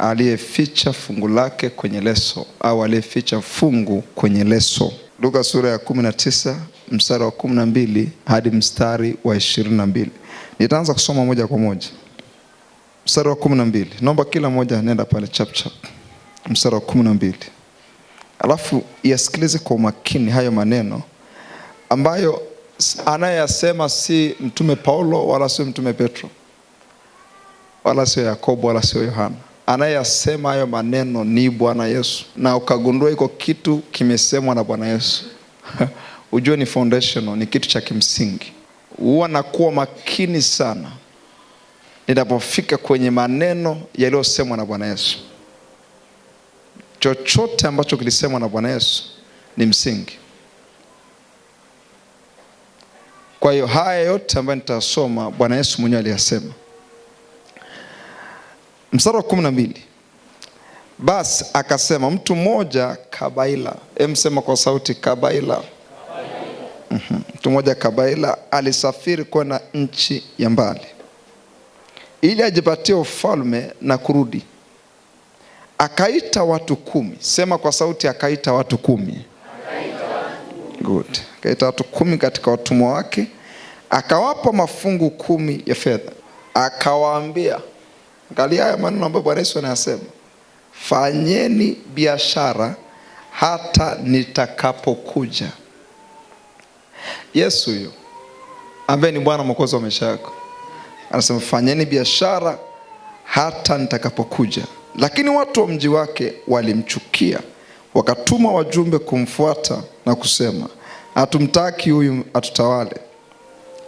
aliyeficha fungu lake kwenye leso, au aliyeficha fungu kwenye leso. Luka sura ya 19 mstari wa 12 hadi mstari wa 22. Nitaanza kusoma moja kwa moja. Mstari wa 12. Naomba kila mmoja nenda pale chap chap. Mstari wa 12. Alafu yasikilize kwa makini hayo maneno ambayo anayasema si mtume Paulo wala si mtume Petro wala si Yakobo wala si Yohana. Anayasema hayo maneno ni Bwana Yesu, na ukagundua iko kitu kimesemwa na Bwana Yesu. Ujue ni foundational, ni kitu cha kimsingi. Huwa nakuwa makini sana ninapofika kwenye maneno yaliyosemwa na Bwana Yesu. Chochote ambacho kilisemwa na Bwana Yesu ni msingi. Kwa hiyo haya yote ambayo nitasoma Bwana Yesu mwenyewe aliyasema. Mstari wa 12. Basi akasema mtu mmoja Kabaila. Sema kwa sauti Kabaila. Mtu mmoja Kabaila alisafiri kwenda nchi ya mbali ili ajipatie ufalme na kurudi. Akaita watu 10. Sema kwa sauti akaita watu 10. Good. Akaita watu 10 katika watumwa wake, akawapa mafungu 10 ya fedha. Akawaambia, angalia haya maneno ambayo Bwana Yesu anasema, fanyeni biashara hata nitakapokuja. Yesu huyo ambaye ni Bwana Mwokozi wa maisha yako anasema fanyeni biashara hata nitakapokuja. Lakini watu wa mji wake walimchukia, wakatuma wajumbe kumfuata na kusema, hatumtaki huyu atutawale.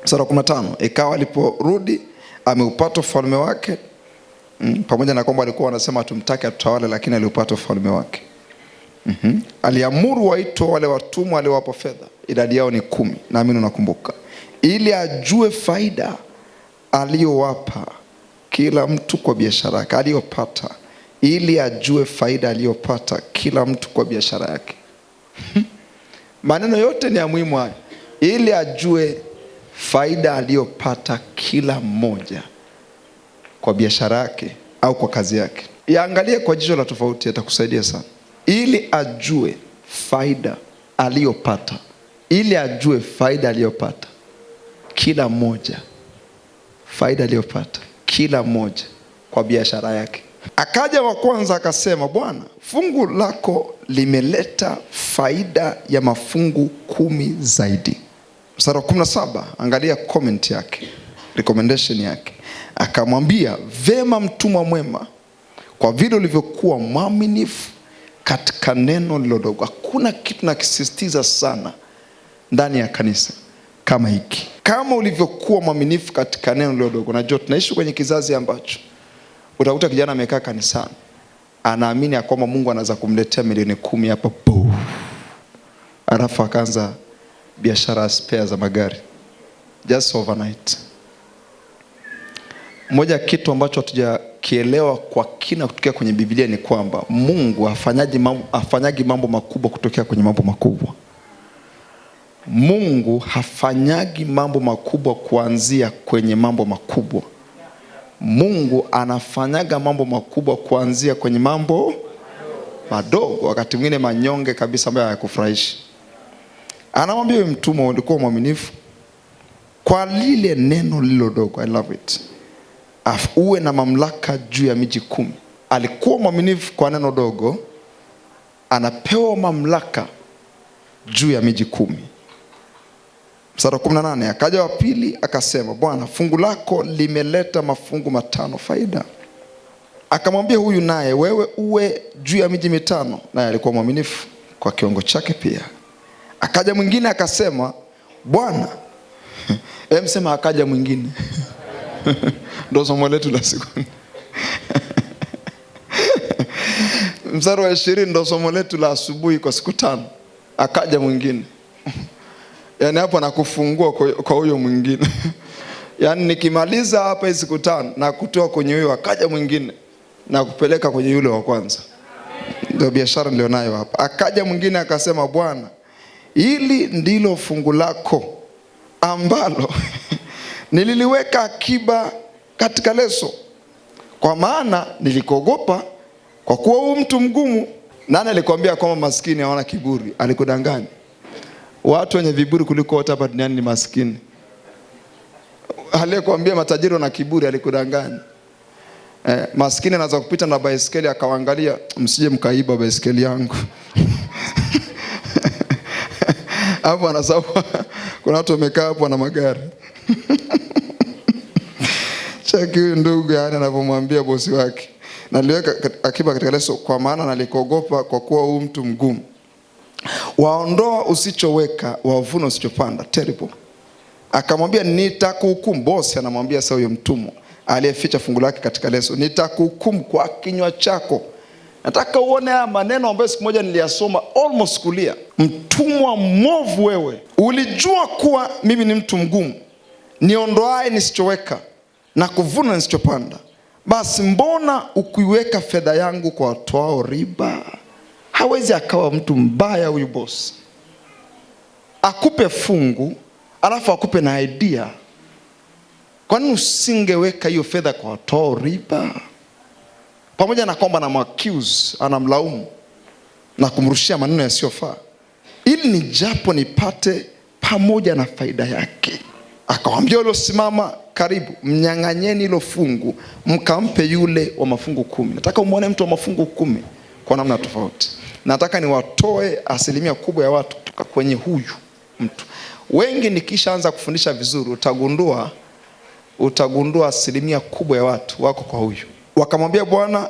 Mstari wa 15. Ikawa aliporudi ameupata ufalme wake, pamoja na kwamba alikuwa anasema hatumtaki atutawale, lakini aliupata ufalme wake. Aliamuru waitwe wale watumwa aliowapa fedha, idadi yao ni 10, naamini unakumbuka, ili ajue faida aliyowapa kila mtu kwa biashara yake aliyopata, ili ajue faida aliyopata kila mtu kwa biashara yake. Maneno yote ni ya muhimu haya. Ili ajue faida aliyopata kila mmoja kwa biashara yake au kwa kazi yake. Yaangalie kwa jicho la tofauti, yatakusaidia sana. Ili ajue faida aliyopata, ili ajue faida aliyopata kila mmoja, faida aliyopata kila mmoja kwa biashara yake. Akaja wa kwanza akasema, Bwana, fungu lako limeleta faida ya mafungu 10 zaidi. Mstari wa 17, angalia comment yake, recommendation yake. Akamwambia, vema mtumwa mwema, kwa vile ulivyokuwa mwaminifu katika neno lilodogo. Hakuna kitu nakisisitiza sana ndani ya kanisa kama hiki. Kama ulivyokuwa mwaminifu katika neno lilodogo. Najua tunaishi kwenye kizazi ambacho utakuta kijana amekaa kanisani, anaamini ya kwamba Mungu anaweza kumletea milioni 10 hapa alafu akaanza biashara ya spare za magari just overnight. Moja kitu ambacho hatujakielewa kwa kina kutokea kwenye Biblia ni kwamba Mungu hafanyagi mambo makubwa kutokea kwenye mambo makubwa. Mungu hafanyagi mambo makubwa kuanzia kwenye mambo makubwa. Mungu anafanyaga mambo makubwa kuanzia kwenye mambo madogo, wakati mwingine manyonge kabisa ambayo hayakufurahishi. Anamwambia wewe mtumwa, ulikuwa mwaminifu kwa lile neno lilo dogo. I love it. Uwe na mamlaka juu ya miji 10. Alikuwa mwaminifu kwa neno dogo, anapewa mamlaka juu ya miji 10. Mstari wa 18, akaja wa pili akasema, Bwana, fungu lako limeleta mafungu 5 faida. Akamwambia huyu naye, wewe uwe juu ya miji 5. Naye alikuwa mwaminifu kwa kiwango chake pia. Akaja mwingine akasema, Bwana, sema akaja mwingine. Ndio somo letu la siku. Mstari wa 20 ndio somo letu la asubuhi kwa siku 5. Akaja mwingine. Yaani hapo nakufungua kwa huyo mwingine. Yaani nikimaliza hapa hizo siku 5 na kutoa kwenye huyo, akaja mwingine na kupeleka kwenye yule wa kwanza. Ndio biashara nilionayo hapa. Akaja mwingine akasema, Bwana, hili ndilo fungu lako ambalo nililiweka akiba katika leso, kwa maana nilikogopa Kwa kuwa huu mtu mgumu. Nani alikwambia kwamba maskini hawana kiburi? Alikudanganya. Watu wenye viburi kuliko wote hapa duniani ni maskini. Aliyekwambia matajiri wana kiburi alikudanganya. Maskini anaweza kupita na baiskeli akawaangalia, msije mkaiba baiskeli yangu. Hapo anasahau kuna watu wamekaa hapo na magari. Chaki huyu ndugu yani anapomwambia bosi wake, naliweka akiba katika leso kwa maana nalikogopa kwa kuwa huu mtu mgumu. Waondoa usichoweka, wavuna usichopanda. Terrible. Akamwambia nitakuhukumu. Bosi anamwambia sasa huyo mtumwa aliyeficha fungu lake katika leso, nitakuhukumu kwa kinywa chako. Nataka uone haya maneno ambayo siku moja niliyasoma almost kulia. Mtumwa mwovu wewe, ulijua kuwa mimi ni mtu mgumu, niondoaye nisichoweka na kuvuna nisichopanda. Basi mbona ukuiweka fedha yangu kwa watoao riba? Hawezi akawa mtu mbaya huyu bosi. Akupe fungu alafu akupe na idea. Kwa nini usingeweka hiyo fedha kwa watoao riba? Pamoja na kwamba anamwaccuse, anamlaumu na kumrushia maneno yasiyofaa, ili ni japo nipate pamoja na faida yake. Akamwambia yule simama karibu, mnyang'anyeni hilo fungu mkampe yule wa mafungu 10. Nataka umuone mtu wa mafungu 10 kwa namna tofauti. Nataka niwatoe asilimia kubwa ya watu kutoka kwenye huyu mtu. Wengi nikishaanza kufundisha vizuri utagundua asilimia kubwa ya watu wako kwa huyu. Wakamwambia bwana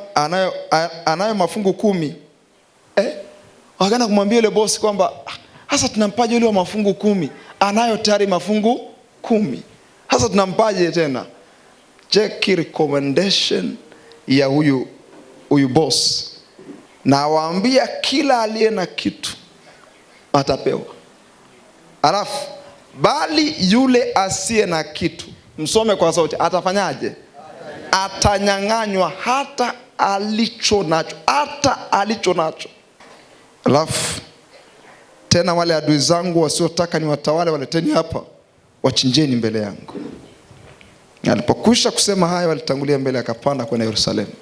anayo mafungu 10. Wakaenda kumwambia yule bosi kwamba hasa tunampaje yule wa mafungu 10? Anayo tayari mafungu 10. Hasa tunampaje tena? Check recommendation ya huyu boss. Na waambia kila aliye na kitu atapewa. Alafu bali yule asiye na kitu, msome kwa sauti, atafanyaje? Atanyang'anywa hata alicho nacho. Hata alicho nacho. Alafu tena wale adui zangu wasiotaka ni watawale waleteni hapa, wachinjeni mbele yangu. Alipokwisha kusema haya, walitangulia mbele, akapanda kwenda Yerusalemu.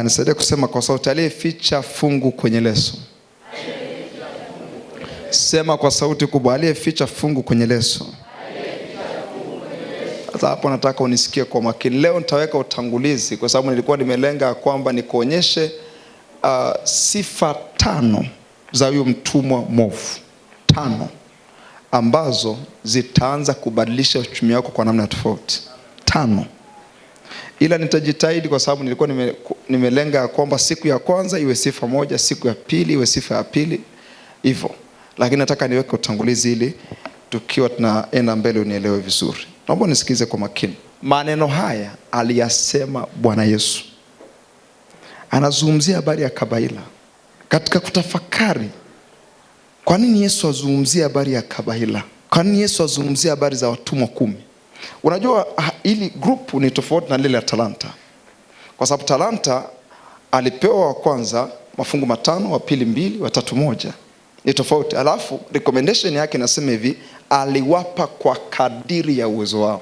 Nisaidie kusema kwa sauti, aliyeficha fungu kwenye leso. Sema kwa sauti kubwa, aliyeficha fungu kwenye leso. Sasa hapo nataka unisikie kwa makini. Leo nitaweka utangulizi kwa sababu nilikuwa nimelenga kwamba nikuonyeshe sifa 5 za huyo mtumwa mwovu. 5 ambazo zitaanza kubadilisha uchumi wako kwa namna tofauti. 5. Ila nitajitahidi kwa sababu nilikuwa nimelenga kwamba siku ya kwanza iwe sifa moja, siku ya pili iwe sifa ya pili, hivyo. Lakini nataka niweke utangulizi ili tukiwa tunaenda mbele unielewe vizuri. Naomba nisikize kwa makini. Maneno haya aliyasema Bwana Yesu. Anazungumzia habari ya kabaila. Katika kutafakari, kwa nini Yesu azungumzia habari ya kabaila? Kwa nini Yesu azungumzia habari za watumwa 10? Unajua ili grupu ni tofauti na lile la talanta. Kwa sababu talanta alipewa wa kwanza mafungu 5, wa pili 2, wa tatu 1. Ni tofauti. Alafu recommendation yake inasema hivi, aliwapa kwa kadiri ya uwezo wao.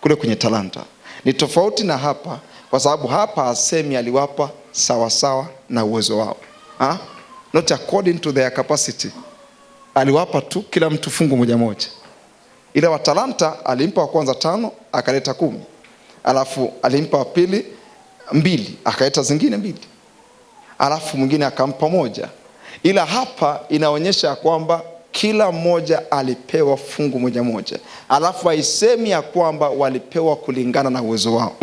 Kule kwenye talanta ni tofauti na hapa, kwa sababu hapa asemi aliwapa sawa sawa na uwezo wao. Not according to their capacity. Aliwapa tu kila mtu fungu moja. Ila wa talanta alimpa wa kwanza 5 akaleta 10. Alafu alimpa wa pili 2 akaleta zingine 2. Alafu mwingine akampa 1. Ila hapa inaonyesha kwamba kila mmoja alipewa fungu moja. Alafu haisemi ya kwamba walipewa kulingana na uwezo wao.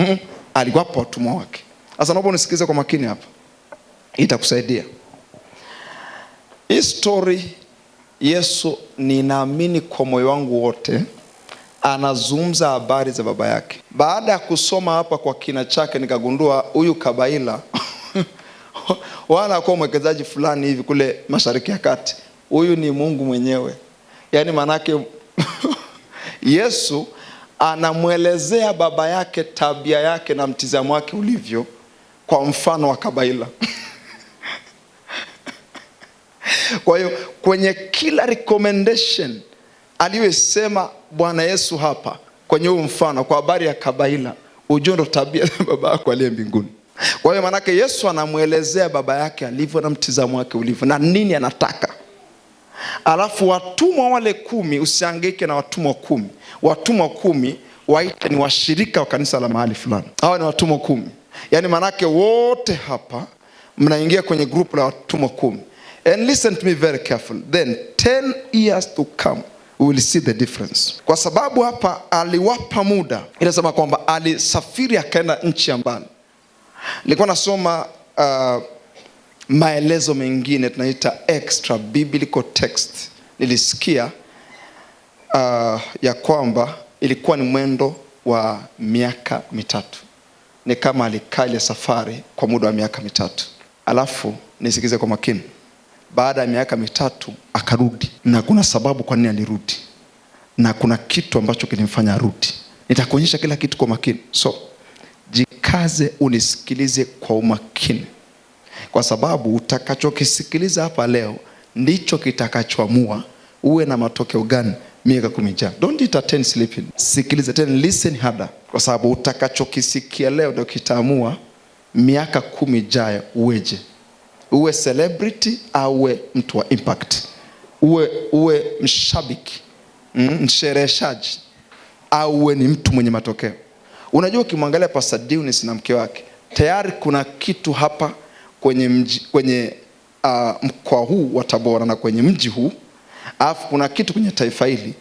Aliwapa watumwa wake. Sasa naomba unisikize kwa makini hapa. Itakusaidia. Hii story Yesu, ninaamini kwa moyo wangu wote, anazungumza habari za baba yake. Baada ya kusoma hapa kwa kina chake, nikagundua huyu kabaila wala kwa mwekezaji fulani hivi kule Mashariki ya Kati. Huyu ni Mungu mwenyewe. Yaani manake Yesu anamuelezea baba yake tabia yake na mtizamo wake ulivyo kwa mfano wa kabaila. Kwa hiyo kwenye kila recommendation aliyosema Bwana Yesu hapa kwenye huu mfano kwa habari ya kabaila, ujue ndo tabia za baba yako aliye mbinguni. Kwa hiyo manake Yesu anamuelezea baba yake alivyo na mtizamo wake ulivyo na nini anataka. Alafu watumwa wale 10, usihangaike na watumwa 10. Watumwa 10 waite ni washirika wa kanisa la mahali fulani. Hawa ni watumwa 10. Yaani manake wote hapa mnaingia kwenye group la watumwa 10. And listen to me very carefully. Then 10 years to come we will see the difference. Kwa sababu hapa aliwapa muda. Inasema kwamba alisafiri akaenda nchi ya mbali. Nilikuwa nasoma maelezo mengine tunaita extra biblical text. Nilisikia ya kwamba ilikuwa ni mwendo wa miaka 3. Ni kama alikaa ile safari kwa muda wa miaka 3. Alafu nisikize kwa makini. Baada ya miaka 3 akarudi, na kuna sababu kwa nini alirudi, na kuna kitu ambacho kilimfanya arudi. Nitakuonyesha kila kitu kwa makini. So jikaze unisikilize kwa umakini, kwa sababu utakachokisikiliza hapa leo ndicho kitakachoamua uwe na matokeo gani miaka 10 ijayo. Don't entertain sleeping. Sikiliza tena, listen harder, kwa sababu utakachokisikia leo ndio kitaamua miaka 10 ijayo uweje. Uwe celebrity au uwe mtu wa impact. Uwe mshabiki, mshereheshaji, au uwe ni mtu mwenye matokeo. Unajua ukimwangalia Pastor Dionis na mke wake, tayari kuna kitu hapa kwenye mkoa huu wa Tabora na kwenye mji huu, alafu kuna kitu kwenye taifa hili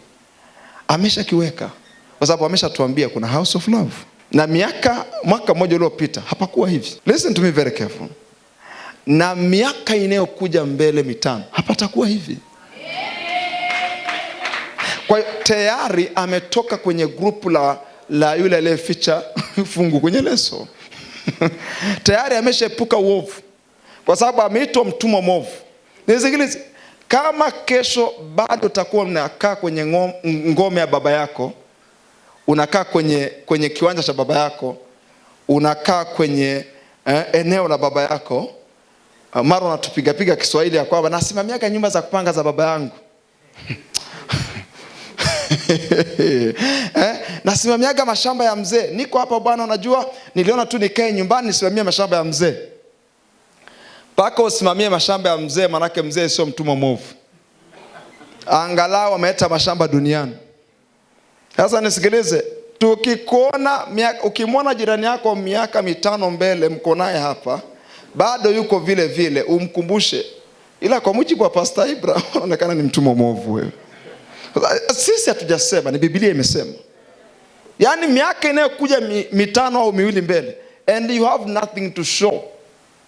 ameshakiweka, kwa sababu ameshatuambia kuna House of Love. Na mwaka mmoja uliopita hapakuwa hivi. Listen to me very careful. Na miaka inayokuja mbele 5 hapatakuwa hivi. Kwa hiyo tayari ametoka kwenye grupu la yule aliyeficha fungu kwenye leso. Tayari ameshaepuka uovu, kwa sababu ameitwa mtumwa mwovu. Nisikilize, kama kesho bado utakuwa unakaa kwenye ngome ya baba yako, unakaa kwenye kiwanja cha baba yako, unakaa kwenye eneo la baba yako, mara unatupiga Kiswahili ya kwamba nasimamia nyumba za kupanga za baba yangu. Nasimamia mashamba ya mzee. Niko hapa bwana, unajua niliona tu nikae nyumbani nisimamie mashamba ya mzee. Paka usimamie mashamba ya mzee, manake mzee sio mtumwa mwovu. Angalau ameleta mashamba duniani. Sasa nisikilize, ukimwona jirani yako miaka 5 mbele, mko naye hapa, bado yuko vile vile, umkumbushe. Ila kwa mujibu wa Pastor Ibra, unaonekana ni mtumwa mwovu wewe. Sisi hatujasema, ni Biblia imesema. Yaani miaka inayokuja 5 au 2 mbele, and you have nothing to show.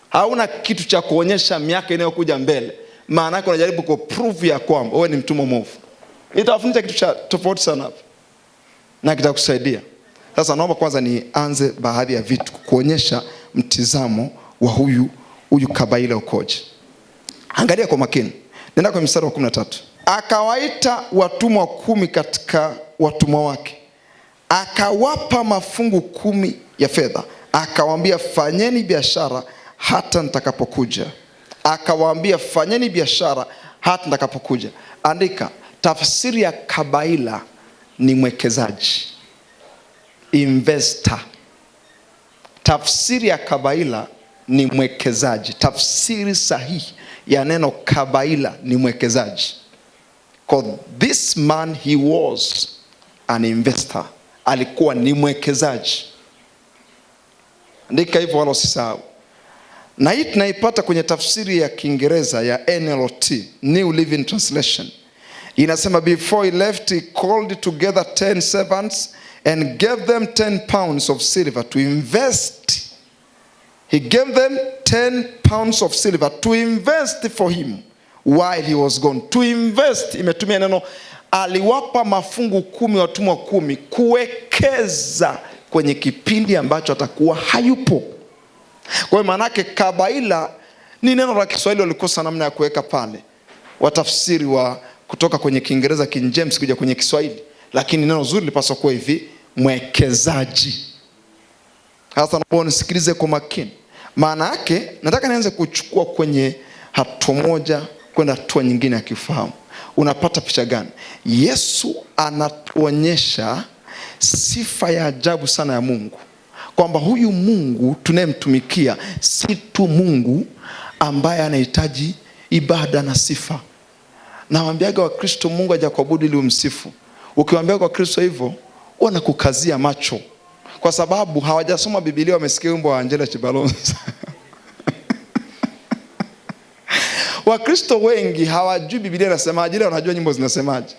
Hauna kitu cha kuonyesha miaka inayokuja mbele. Maana yake unajaribu kuprove ya kwamba wewe ni mtumwa mwovu. Itafundisha kitu cha tofauti sana hapa, na kitakusaidia. Sasa naomba kwanza nianze baadhi ya vitu kuonyesha mtizamo wa huyu Kabaila ukoje. Angalia kwa makini. Nenda kwa mstari wa 13. Akawaita watumwa 10 katika watumwa wake, akawapa mafungu 10 ya fedha, akawaambia fanyeni biashara hata nitakapokuja. Akawaambia fanyeni biashara hata nitakapokuja. Andika, tafsiri ya Kabaila ni mwekezaji, investor. Tafsiri ya Kabaila ni mwekezaji. Tafsiri sahihi ya neno Kabaila ni mwekezaji. Because this man, he was an investor. Alikuwa ni mwekezaji. Andika hivyo wala usisahau. Na hii tunaipata kwenye tafsiri ya Kiingereza ya NLT, New Living Translation. Inasema before he left he called together 10 servants and gave them 10 pounds of silver to invest. He gave them 10 pounds of silver to invest for him while he was gone. To invest, imetumia neno, aliwapa mafungu 10 watumwa 10 kuwekeza kwenye kipindi ambacho atakuwa hayupo. Kwa hiyo maana yake Kabaila ni neno la Kiswahili walikosa namna ya kuweka pale. Watafsiri wa kutoka kwenye Kiingereza King James kuja kwenye Kiswahili, lakini neno zuri lipaswa kuwa hivi, mwekezaji. Sasa naomba nisikilize kwa makini. Maana yake nataka nianze kuchukua kwenye hatua moja kwenda hatua nyingine ya kifahamu. Unapata picha gani? Yesu anatuonyesha sifa ya ajabu sana ya Mungu kwamba huyu Mungu tunayemtumikia si tu Mungu ambaye anahitaji ibada na sifa. Nawaambiaga Wakristo Mungu hajakuabudu ili umsifu. Ukiwaambia kwa Kristo hivyo, wanakukazia macho, kwa sababu hawajasoma Biblia, wamesikia wimbo wa Angela Chibalonza. Wakristo wengi hawajui Biblia inasemaje, ila wanajua nyimbo zinasemaje.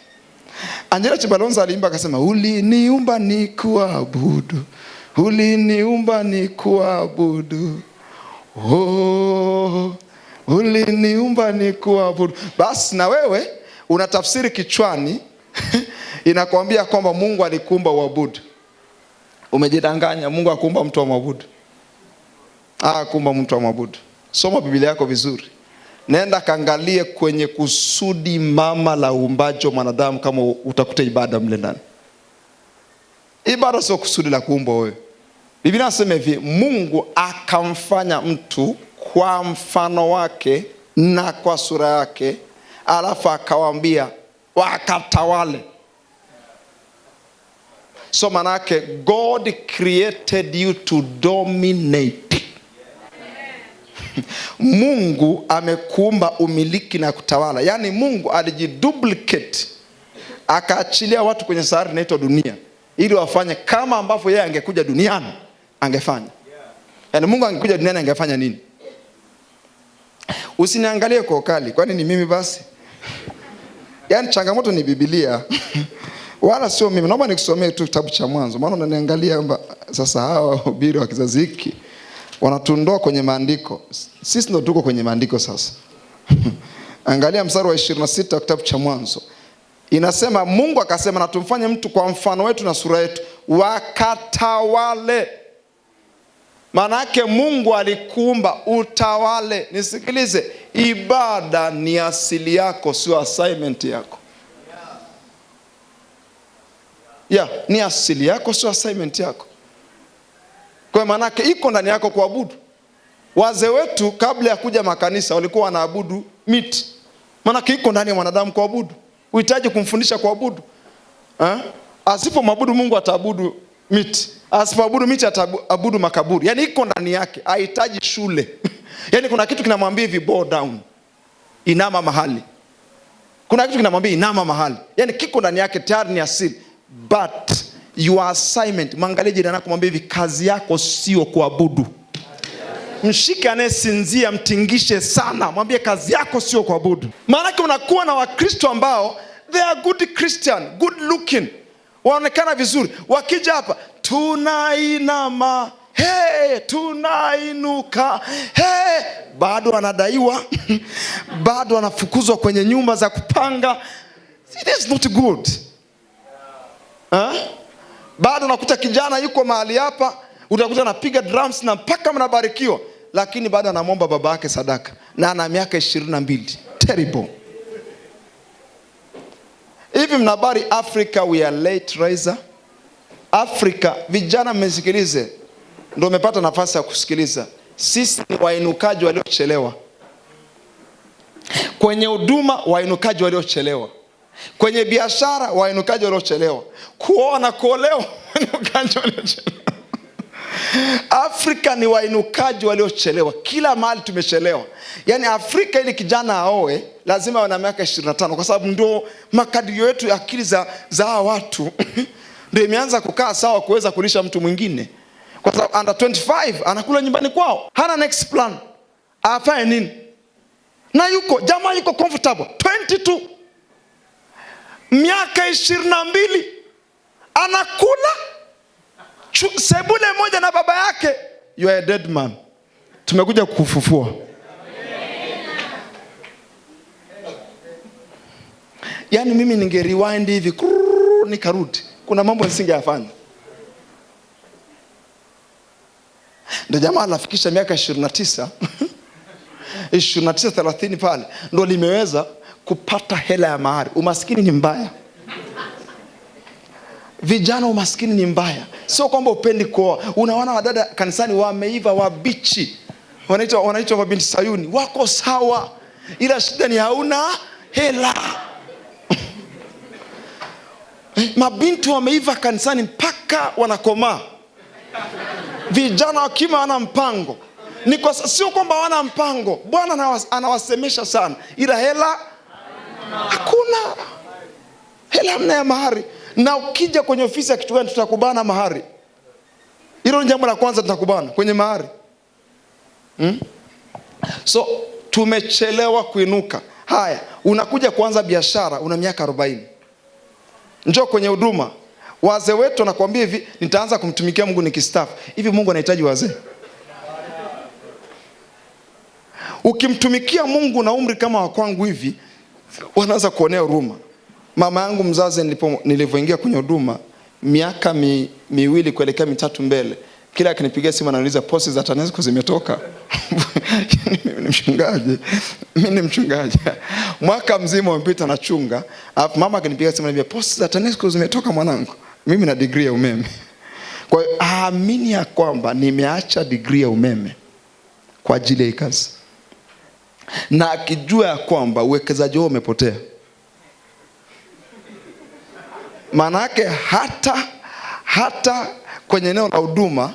Angela Chibalonza aliimba akasema, uliniumba nikuabudu, uliniumba nikuabudu, oh, uliniumba nikuabudu. Basi na wewe unatafsiri kichwani inakwambia kwamba Mungu alikuumba uabudu. Umejidanganya. Mungu hakuumba mtu wa maabudu. Hakuumba mtu wa maabudu. Soma Biblia yako vizuri. Nenda kaangalie kwenye kusudi mama la uumbaji wa mwanadamu, kama utakuta ibada mle ndani. Ibada sio kusudi la kuumba wewe. Biblia inasema hivi, Mungu akamfanya mtu kwa mfano wake na kwa sura yake, alafu akawaambia wakatawale. So manake God created you to dominate. Mungu amekuumba umiliki na kutawala. Yaani Mungu alijiduplicate, akaachilia watu kwenye sayari inaitwa dunia, ili wafanye kama ambavyo yeye angekuja duniani angefanya. Yaani Mungu angekuja duniani angefanya nini? Usiniangalie kwa ukali, kwani ni mimi basi? Yaani changamoto ni Biblia. Wala sio mimi. Naomba nikusomee tu kitabu cha Mwanzo. Maana unaniangalia kwamba sasa hawa wahubiri wa kizazi hiki wanatundoa kwenye maandiko. Sisi ndio tuko kwenye maandiko sasa. Angalia mstari wa 26 wa kitabu cha Mwanzo. Inasema Mungu akasema, na tumfanye mtu kwa mfano wetu na sura yetu, wakatawale. Maana yake Mungu alikuumba utawale. Nisikilize, ibada ni asili yako, sio assignment yako. Ni asili yako, sio assignment yako. Kwa maana yake iko ndani yako kuabudu. Wazee wetu kabla ya kuja makanisa walikuwa wanaabudu miti. Maana yake iko ndani ya mwanadamu kuabudu. Uhitaji kumfundisha kuabudu. Asipomwabudu Mungu ataabudu miti. Asipoabudu miti ataabudu makaburi. Yaani iko ndani yake, hahitaji shule. Yaani kuna kitu kinamwambia hivi, bow down, inama mahali. Kuna kitu kinamwambia inama mahali. Yaani kiko ndani yake, tayari ni asili. But your assignment, mwangalie jirani yako, mwambie hivi, kazi yako sio kuabudu. Mshike anayesinzia, mtingishe sana, mwambie kazi yako sio kuabudu. Maana yake unakuwa na Wakristo ambao they are good Christian, good looking, waonekana vizuri. Wakija hapa, tunainama, tunainuka, bado wanadaiwa, bado wanafukuzwa kwenye nyumba za kupanga. It is not good. Bado unakuta kijana yuko mahali hapa, utakuta anapiga drums na mpaka mnabarikiwa, lakini bado anamwomba baba yake sadaka, na ana miaka 22. Terrible. Hivi mnabari Africa we are late riser. Africa, vijana mmesikilize, ndio umepata nafasi ya kusikiliza. Sisi ni wainukaji waliochelewa. Kwenye huduma wainukaji waliochelewa. Kwenye biashara wainukaji waliochelewa. Kuoa na kuolewa wainukaji waliochelewa. Afrika ni wainukaji waliochelewa. Kila mahali tumechelewa. Yaani Afrika ili kijana aoe lazima awe na miaka 25, kwa sababu ndio makadirio yetu ya akili za watu ndio imeanza kukaa sawa kuweza kulisha mtu mwingine. Kwa sababu under 25 anakula nyumbani kwao, hana next plan. Afanye nini? Na jamaa yuko comfortable 22. Miaka 22 anakula sebule moja na baba yake. You are a dead man. Tumekuja kukufufua. Yaani mimi ninge rewind hivi nikarudi, kuna mambo nisingeyafanya. Ndio jamaa anafikisha miaka 29 30 pale ndio limeweza kupata hela ya mahari. Umaskini ni mbaya. Vijana, umaskini ni mbaya. Sio kwamba upendi kuoa. Unaona wadada kanisani wameiva, wabichi, wanaitwa mabinti Sayuni, wako sawa, ila shida ni hauna hela. Mabinti wameiva kanisani mpaka wanakomaa. Vijana wa kiume wana mpango. Ni kwa sio kwamba wana mpango. Bwana anawasemesha sana. Ila hela hakuna. Hela hamna ya mahari. Na ukija kwenye ofisi ya kitu gani tutakubana mahari? Hilo ni jambo la kwanza, tutakubana kwenye mahari. So tumechelewa kuinuka. Haya, unakuja kuanza biashara, una miaka 40. Njoo kwenye huduma. Wazee wetu wanakuambia hivi, nitaanza kumtumikia Mungu nikistaafu. Hivi Mungu anahitaji wazee? Ukimtumikia Mungu na umri kama wa kwangu hivi, wanaanza kuonea huruma. Mama yangu mzazi nilivyoingia kwenye huduma, miaka miwili kuelekea mitatu mbele, kila akinipigia simu ananiuliza posti za TANESCO zimetoka. Mimi ni mchungaji. Mwaka mzima umepita nachunga, alafu mama akinipigia simu ananiambia posti za TANESCO zimetoka mwanangu. Mimi na degree ya umeme. Kwa hiyo aamini ya kwamba nimeacha degree ya umeme kwa ajili ya kazi. Na akijua ya kwamba uwekezaji wao umepotea. Manake hata kwenye eneo la huduma,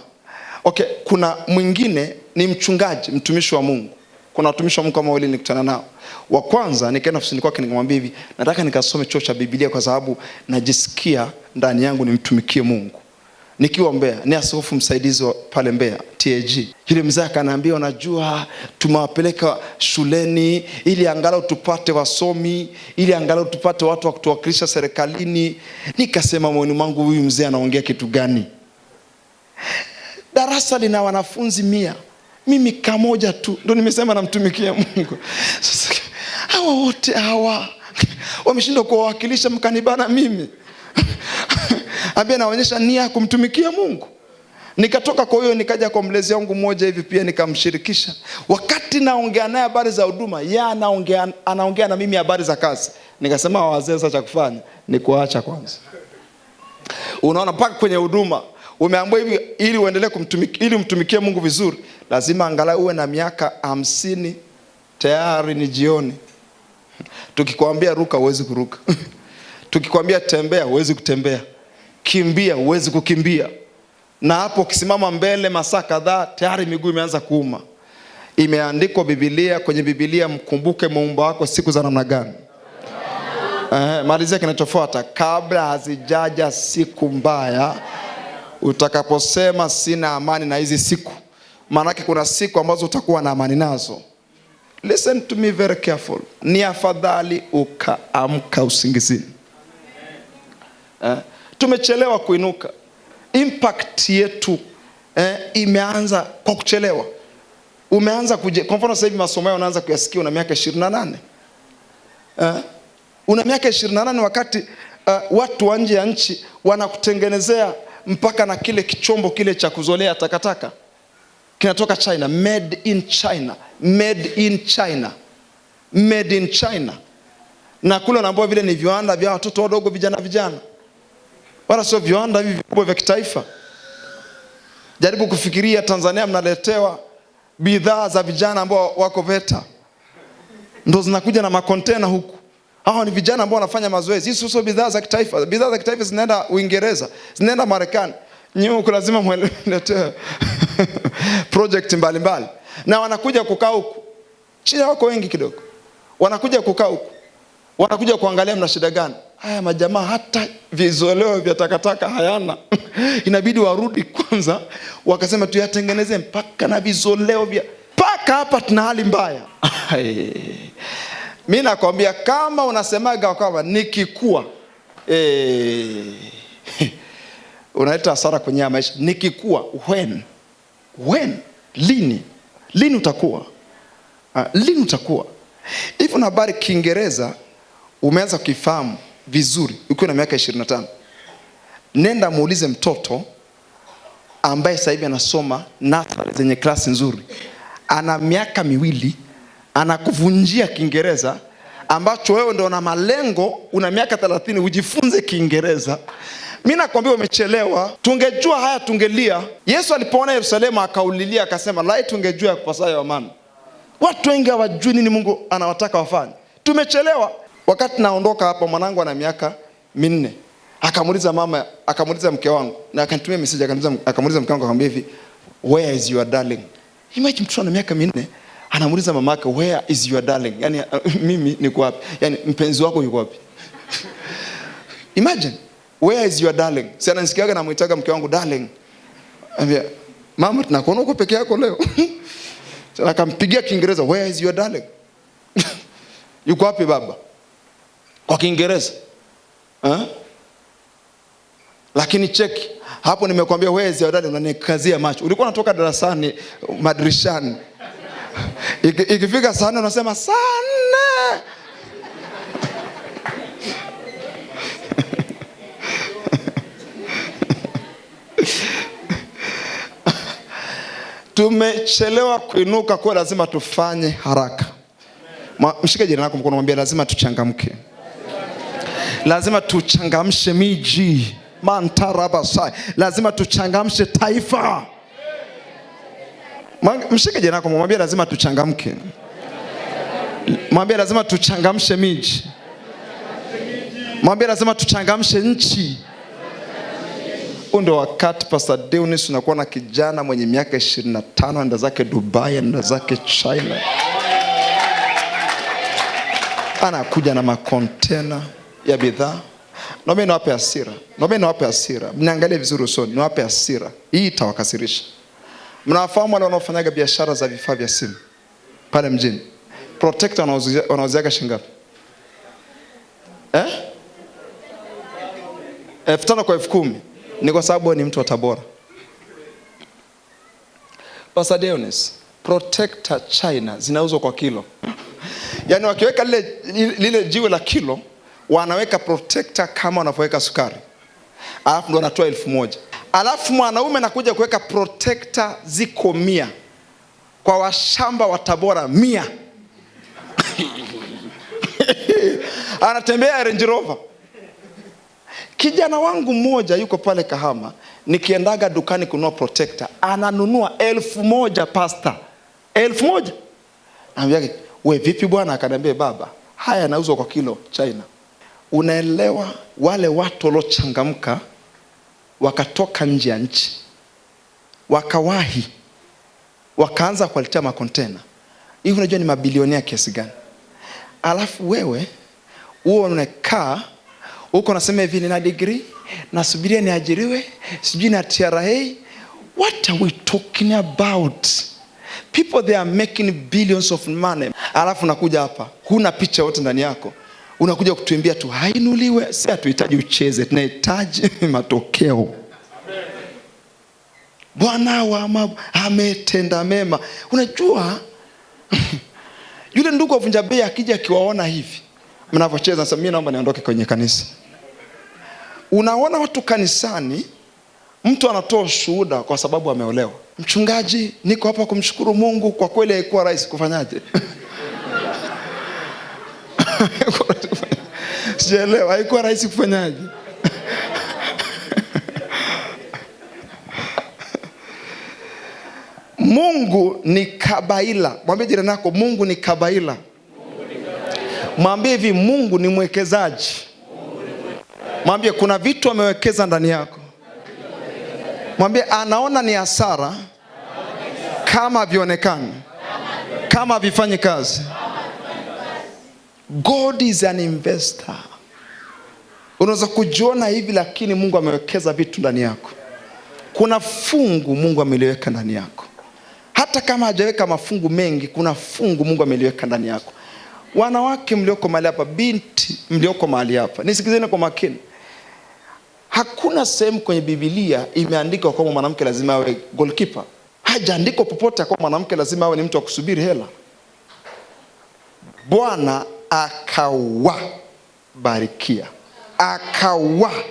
okay, kuna mwingine ni mchungaji, mtumishi wa Mungu. Kuna watumishi wa Mungu kama wale nilikutana nao. Wa kwanza nikaenda ofisini kwake nikamwambia hivi, nataka nikasome chuo cha Biblia kwa sababu najisikia ndani yangu nimtumikie Mungu. Nikiwa Mbeya, ni askofu msaidizi pale Mbeya, TAG. Yule mzee akaniambia, unajua tumewapeleka shuleni ili angalau tupate wasomi, ili angalau tupate watu wa kutuwakilisha serikalini. Nikasema moyoni mwangu, huyu mzee anaongea kitu gani? Darasa lina wanafunzi 100. Mimi kamoja tu ndo nimesema namtumikia Mungu. Sasa hawa wote wameshindwa kuwawakilisha, mkanibana mimi. Ambia naonyesha nia kumtumikia Mungu. Nikatoka kwa hiyo nikaja kwa mlezi wangu mmoja hivi pia nikamshirikisha. Wakati naongea naye habari za huduma, yeye anaongea na mimi habari za kazi. Nikasema wazee, sasa cha kufanya ni kuacha kwanza. Unaona, mpaka kwenye huduma umeambiwa hivi, ili uendelee ili umtumikie Mungu vizuri, lazima angalau uwe na miaka 50 tayari ni jioni. Tukikwambia ruka huwezi kuruka. Tukikwambia tembea huwezi kutembea. Kimbia huwezi kukimbia. Na hapo ukisimama mbele masaa kadhaa tayari miguu imeanza kuuma. Imeandikwa Biblia, kwenye Biblia, mkumbuke muumba wako siku za namna gani? Malizia kinachofuata, kabla hazijaja siku mbaya utakaposema sina amani na hizi siku. Maanake kuna siku ambazo utakuwa na amani nazo. Listen to me very careful. Ni afadhali ukaamka usingizini. Tumechelewa kuinuka. Impact yetu imeanza kwa kuchelewa. Umeanza kwa mfano sasa hivi masomo yao unaanza kuyasikia una miaka 28. Una miaka 28 wakati watu wa nje ya nchi wanakutengenezea mpaka na kile kichombo kile cha kuzolea takataka. Kinatoka China, made in China, made in China, made in China. Na kule unaambiwa vile ni viwanda vya watoto wadogo, vijana. Wala sio viwanda hivi vikubwa vya kitaifa. Jaribu kufikiria, Tanzania mnaletewa bidhaa za vijana ambao wako VETA. Ndio zinakuja na makontena huku. Hao ni vijana ambao wanafanya mazoezi. Hizo sio bidhaa za kitaifa. Bidhaa za kitaifa zinaenda Uingereza, zinaenda Marekani. Nyinyi huko lazima mwelete project mbalimbali. Na wanakuja kukaa huku. China wako wengi kidogo. Wanakuja kukaa huku. Wanakuja kuangalia mna shida gani. Haya majamaa hata vizoleo vya takataka hayana. Inabidi warudi kwanza wakasema tuyatengeneze mpaka na vizoleo vya paka hapa tuna hali mbaya. Mimi nakwambia kama unasemaga kwamba nikikua unaleta hasara kwenye maisha. Nikikua when lini utakuwa? Lini utakuwa? Hivi na habari Kiingereza umeanza kuifahamu vizuri ukiwa na miaka 25. Nenda muulize mtoto ambaye sasa hivi anasoma nursery zenye klasi nzuri. Ana miaka 2, anakuvunjia Kiingereza ambacho wewe ndio una malengo, una miaka 30 ujifunze Kiingereza. Mimi nakwambia umechelewa. Tungejua haya tungelia. Yesu alipoona Yerusalemu akaulilia akasema, lai tungejua kupasayo amani. Watu wengi hawajui nini Mungu anawataka wafanye. Tumechelewa. Wakati naondoka hapa mwanangu ana miaka 4. Akamuuliza mke wangu na akanitumia message akamuuliza mke wangu akamwambia hivi, where is your darling? Imagine mtoto ana miaka 4 anamuuliza mamake, where is your darling? Yani mimi niko wapi? Yani mpenzi wako yuko wapi? Imagine, where is your darling? Si ananisikiaga na muitaga mke wangu darling. Ambia, mama tunakuona uko peke yako leo. Sasa akampigia Kiingereza, where is your darling? Yuko wapi baba? Kwa Kiingereza. Lakini cheki, hapo nimekwambia where is your darling, unanikazia macho. Ulikuwa unatoka darasani, madirishani. Ikifika saa 4 unasema saa 4. Tumechelewa kuinuka, kwa lazima tufanye haraka. Mshike jirani yako mkono, mwambie lazima tuchangamke. Lazima tuchangamshe miji. Mantarabasai. Lazima tuchangamshe taifa. Mshike jirani yako mwambie lazima tuchangamke. Mwambie lazima tuchangamshe miji. Mwambie lazima tuchangamshe nchi. Ndio wakati Pastor Deunis unakuwa na kijana mwenye miaka 25 anaenda zake Dubai, anaenda zake China. Anakuja na makontena ya bidhaa. Naomba niwape hasira. Mniangalie vizuri usoni, niwape hasira. Hii itawakasirisha. Mnafahamu wale wanaofanyaga biashara za vifaa vya simu pale mjini? Protector wanauziaga shilingi ngapi? 5,000 kwa 10,000. Ni kwa sababu ni mtu wa Tabora. Pastor Deunis, protector China zinauzwa kwa kilo. Yani wakiweka lile jiwe la kilo, wanaweka protector kama wanavyoweka sukari. Alafu ndo wanatoa 1,000. Alafu mwanaume anakuja kuweka protector ziko 100. Kwa washamba wa Tabora 100. Anatembea Range Rover. Kijana wangu mmoja yuko pale Kahama, nikiendaga dukani kununua protector, ananunua 1,000 pastor. 1,000. Anambia, "We vipi bwana?" Akaniambia, "Baba, haya yanauzwa kwa kilo China." Unaelewa, wale watu waliochangamka wakatoka nje ya nchi. Wakawahi. Wakaanza kuletea makontena. Hivi unajua ni mabilionea kiasi gani? Alafu wewe unakaa uko nasema hivi, nina degree, nasubiria niajiriwe, sijui na TRA. What are we talking about? People, they are making billions of money. Alafu nakuja hapa, huna picha yote ndani yako. Unakuja kutuimbia tu hainuliwe. Si hatuhitaji ucheze, tunahitaji matokeo. Bwana wa ametenda mema. Unajua yule ndugu wavunja bei akija akiwaona hivi mnavocheza, sasa mimi naomba niondoke kwenye kanisa. Unaona watu kanisani, mtu anatoa shuhuda kwa sababu ameolewa. Mchungaji, niko hapa kumshukuru Mungu, kwa kweli haikuwa rahisi. Kufanyaje? Sijaelewa, haikuwa rahisi kufanyaje? Mungu ni kabaila. Mwambie jirani yako, Mungu ni kabaila. Mwambie hivi, Mungu ni mwekezaji. Mwambie kuna vitu amewekeza ndani yako. Mwambie anaona ni hasara kama vionekani, kama vifanyi kazi. God is an investor. Unaweza kujiona hivi, lakini Mungu amewekeza vitu ndani yako. Kuna fungu Mungu ameliweka ndani yako. Hata kama hajaweka mafungu mengi, kuna fungu Mungu ameliweka ndani yako. Wanawake mlioko mahali hapa, binti mlioko mahali hapa, nisikizeni kwa makini. Hakuna sehemu kwenye Biblia imeandikwa kwamba mwanamke lazima awe goalkeeper. Hajaandikwa popote kwamba mwanamke lazima awe ni mtu wa kusubiri hela. Bwana akawabarikia, akawaambia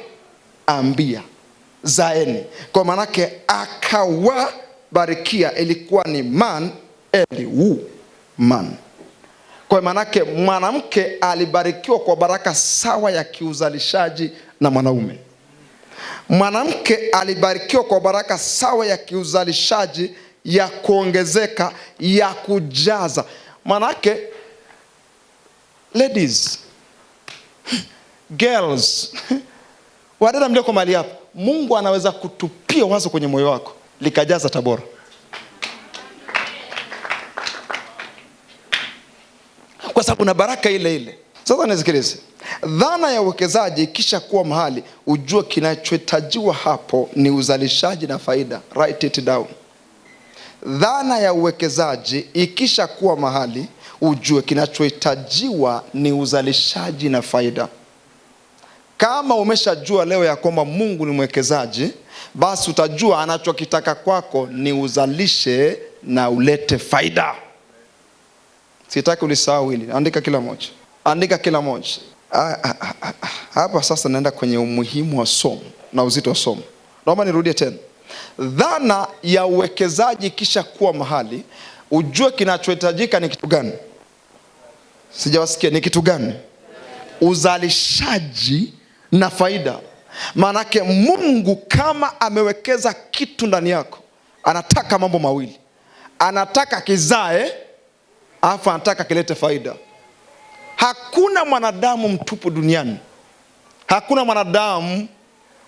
zaeni. Kwa manake akawabarikia ilikuwa ni man and woman. Kwa manake mwanamke alibarikiwa kwa baraka sawa ya kiuzalishaji na mwanaume. Mwanamke alibarikiwa kwa baraka sawa ya kiuzalishaji, ya kuongezeka, ya kujaza. Manake ladies, girls, wadada mlioko mahali hapa, Mungu anaweza kutupia wazo kwenye moyo wako. likajaza Tabora. Kwa sababu na baraka ile ile. Sasa nisikilize. Dhana ya uwekezaji ikisha kuwa mahali, ujue kinachohitajiwa hapo ni uzalishaji na faida. Write it down. Dhana ya uwekezaji ikisha kuwa mahali, ujue kinachohitajiwa ni uzalishaji na faida. Kama umeshajua leo ya kwamba Mungu ni mwekezaji, basi utajua anachokitaka kwako ni uzalishe na ulete faida. Sitaki ulisahau hili. Andika kila moja. Andika kila moja. Hapa sasa naenda kwenye umuhimu wa somo na uzito wa somo. Naomba nirudie tena. Dhana ya uwekezaji kisha kuwa mahali, ujue kinachohitajika ni kitu gani? Sijawasikia, ni kitu gani? Uzalishaji na faida. Maanake Mungu kama amewekeza kitu ndani yako, anataka mambo mawili. Anataka kizae, alafu anataka kilete faida. Hakuna mwanadamu mtupu duniani. Hakuna mwanadamu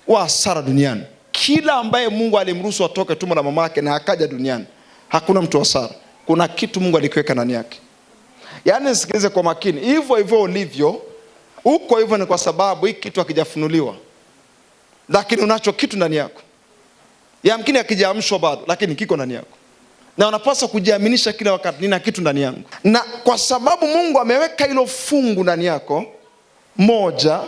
wa hasara duniani. Kila ambaye Mungu alimruhusu atoke tumbo la mamake na akaja duniani, hakuna mtu wa hasara. Kuna kitu Mungu alikiweka ndani yake. Yaani nisikilize kwa makini. Hivyo hivyo ulivyo, uko hivyo ni kwa sababu hiki kitu hakijafunuliwa. Lakini unacho kitu ndani yako. Yamkini hakijaamshwa bado, lakini kiko ndani yako. Na unapaswa kujiaminisha kila wakati, nina kitu ndani yangu. Na kwa sababu Mungu ameweka hilo fungu ndani yako, moja,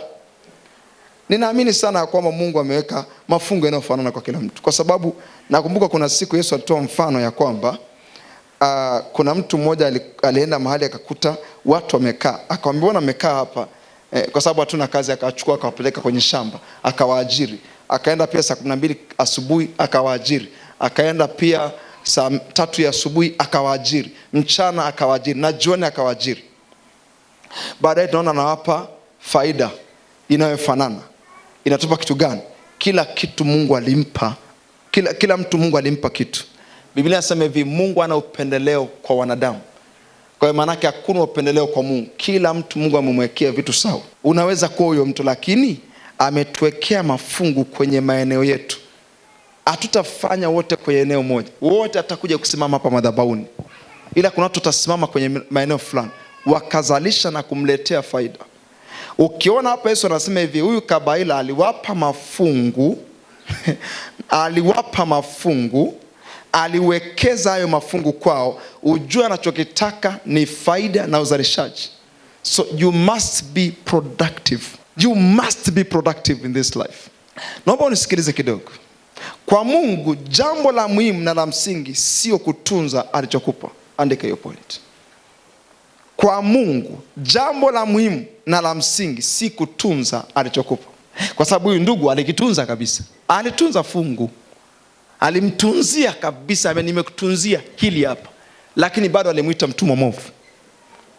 ninaamini sana kwamba Mungu ameweka mafungu yanayofanana kwa kila mtu. Kwa sababu nakumbuka kuna siku Yesu alitoa mfano ya kwamba kuna mtu mmoja alienda mahali akakuta watu wamekaa. Akamwambia, mbona mmekaa hapa? Kwa sababu hatuna kazi. Akachukua akawapeleka kwenye shamba, akawaajiri. Akaenda pia saa 12 asubuhi akawaajiri. Akaenda pia saa 3 asubuhi akawaajiri. Mchana akawaajiri na jioni akawaajiri. Baadaye tunaona anawapa faida inayofanana. Inatupa kitu gani? Kila kitu Mungu alimpa. Kila mtu Mungu alimpa kitu. Biblia inasema hivi, Mungu ana upendeleo kwa wanadamu. Kwa hiyo maana yake hakuna upendeleo kwa Mungu. Kila mtu Mungu amemwekea vitu sawa. Unaweza kuwa huyo mtu, lakini ametuwekea mafungu kwenye maeneo yetu. Hatutafanya wote kwenye eneo moja. Wote atakuja kusimama hapa madhabahuni. Ila kuna watu watasimama kwenye maeneo fulani, wakazalisha na kumletea faida. Ukiona hapa Yesu anasema hivi, huyu Kabaila aliwapa mafungu aliwapa mafungu, aliwekeza hayo mafungu kwao, ujue anachokitaka ni faida na uzalishaji. So you must be productive. You must be productive in this life. Naomba unisikilize kidogo. Kwa Mungu jambo la muhimu na la msingi sio kutunza alichokupa. Andika hiyo point. Kwa Mungu jambo la muhimu na la msingi si kutunza alichokupa. Kwa sababu huyu ndugu alikitunza kabisa. Alitunza fungu. Alimtunzia kabisa, nimekutunzia hili hapa. Lakini bado alimuita mtumwa mwovu.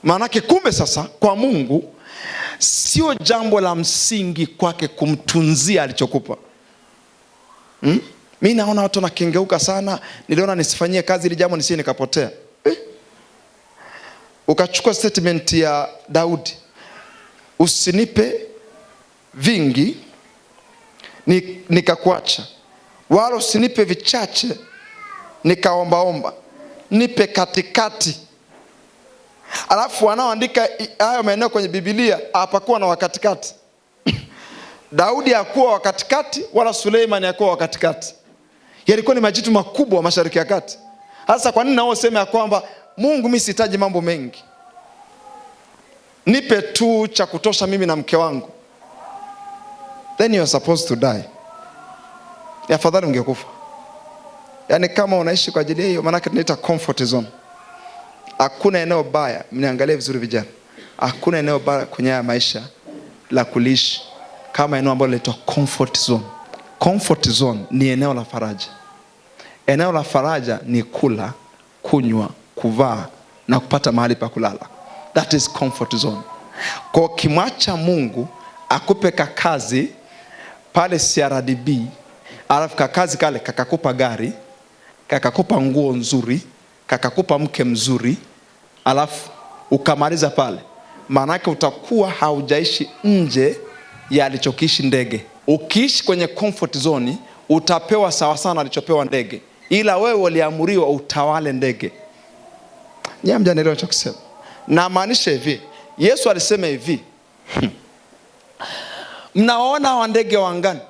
Maanake kumbe sasa kwa Mungu sio jambo la msingi kwake kumtunzia alichokupa. Mimi naona watu wanakengeuka sana. Niliona nisifanyie kazi ili jambo nisije nikapotea. Ukachukua statement ya Daudi, usinipe vingi nikakuacha, wala usinipe vichache nikaombaomba, nipe katikati. Alafu wanaoandika hayo maeneo kwenye Biblia hapakuwa na wakatikati. Daudi hakuwa wakatikati, wala Suleiman hakuwa wakatikati. Yalikuwa ni majitu makubwa Mashariki ya Kati. Sasa kwa nini nao sema ya kwamba Mungu mimi sihitaji mambo mengi, nipe tu cha kutosha mimi na mke wangu? Then you are supposed to die. Afadhali ungekufa. Yaani kama unaishi kwa ajili hiyo, maana tunaita comfort zone. Hakuna eneo baya, mniangalie vizuri vijana. Hakuna eneo baya kwenye maisha la kulishi kama eneo ambalo linaitwa comfort zone. Comfort zone ni eneo la faraja. Eneo la faraja ni kula, kunywa, kuvaa na kupata mahali pa kulala. That is comfort zone. Kwa kimwacha Mungu akupe kazi pale CRDB, alafu kazi kale kakakupa gari, kakakupa nguo nzuri, kakakupa mke mzuri, alafu ukamaliza pale, maanake utakuwa haujaishi nje ya alichokiishi ndege. Ukiishi kwenye comfort zone utapewa sawa sana alichopewa ndege. ila wewe uliamuriwa utawale ndege. Nyinyi mjanielewa cha kusema. Na maanisha hivi, Yesu alisema hivi, mnaona wa ndege wa angani?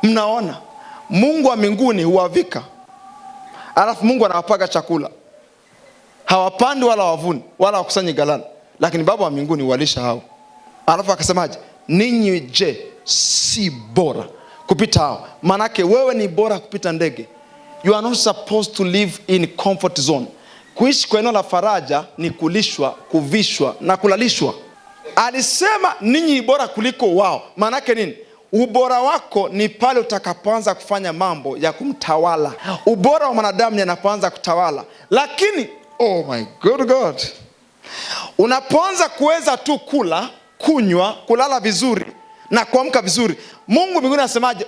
Mnaona Mungu wa mbinguni huwavika, alafu Mungu anawapaga chakula. Hawapandi wala wavuni wala wakusanyi ghalani, lakini Baba wa mbinguni huwalisha hao. Alafu akasemaje? Ninyi je, si bora kupita hao? Manake wewe ni bora kupita ndege. You are not supposed to live in comfort zone. Kuishi kwa eneo la faraja ni kulishwa, kuvishwa na kulalishwa. Alisema ninyi bora kuliko wao. Manake nini? Ubora wako ni pale utakapoanza kufanya mambo ya kumtawala. Ubora wa mwanadamu ni anapoanza kutawala. Lakini oh my God, unapoanza kuweza tu kula, kunywa, kulala vizuri na kuamka vizuri, Mungu mbinguni anasemaje?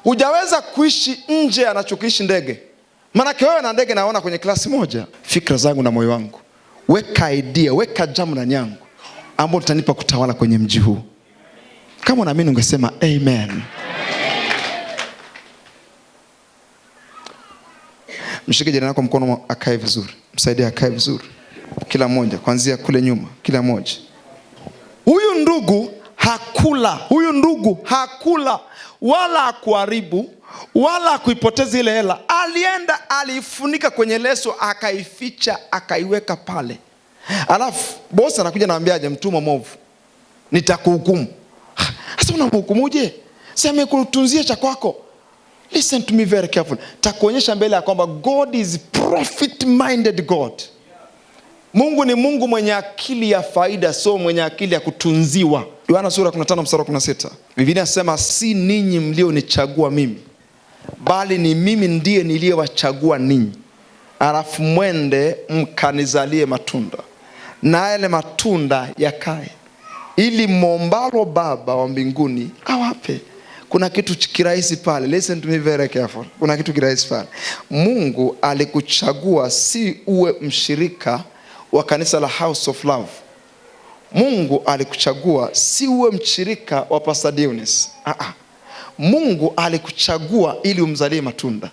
Hujaweza kuishi nje anachokiishi ndege. Manake wewe na ndege naona kwenye klasi moja. Fikra zangu na moyo wangu, weka idea, weka jamu ndani yangu ambao utanipa kutawala kwenye mji huu. Kama unaamini ungesema amen. Mshike jirani yako mkono, akae vizuri. Msaidie akae vizuri. Kila mmoja kuanzia kule nyuma, kila mmoja. Huyu ndugu hakula wala hakuharibu wala kuipoteza ile hela. Alienda aliifunika kwenye leso, akaificha, akaiweka pale. Alafu bosi anakuja anawaambiaje? Mtumwa mwovu, nitakuhukumu. Sasa unamhukumuje? Sema kutunzia cha kwako. Listen to me very carefully. Takuonyesha mbele ya kwamba God is profit minded God. Mungu ni Mungu mwenye akili ya faida, so mwenye akili ya kutunziwa. Yohana sura 15 mstari 16. Biblia inasema si ninyi mlionichagua mimi, bali ni mimi ndiye niliyewachagua ninyi. Alafu mwende mkanizalie matunda, na yale matunda yakae, ili mwombalo Baba wa mbinguni awape. Kuna kitu kirahisi pale. Listen to me very careful. Kuna kitu kirahisi pale. Mungu alikuchagua si uwe mshirika wa kanisa la House of Love. Mungu alikuchagua si uwe mshirika wa Pastor Dionis. Mungu alikuchagua ili umzalie matunda.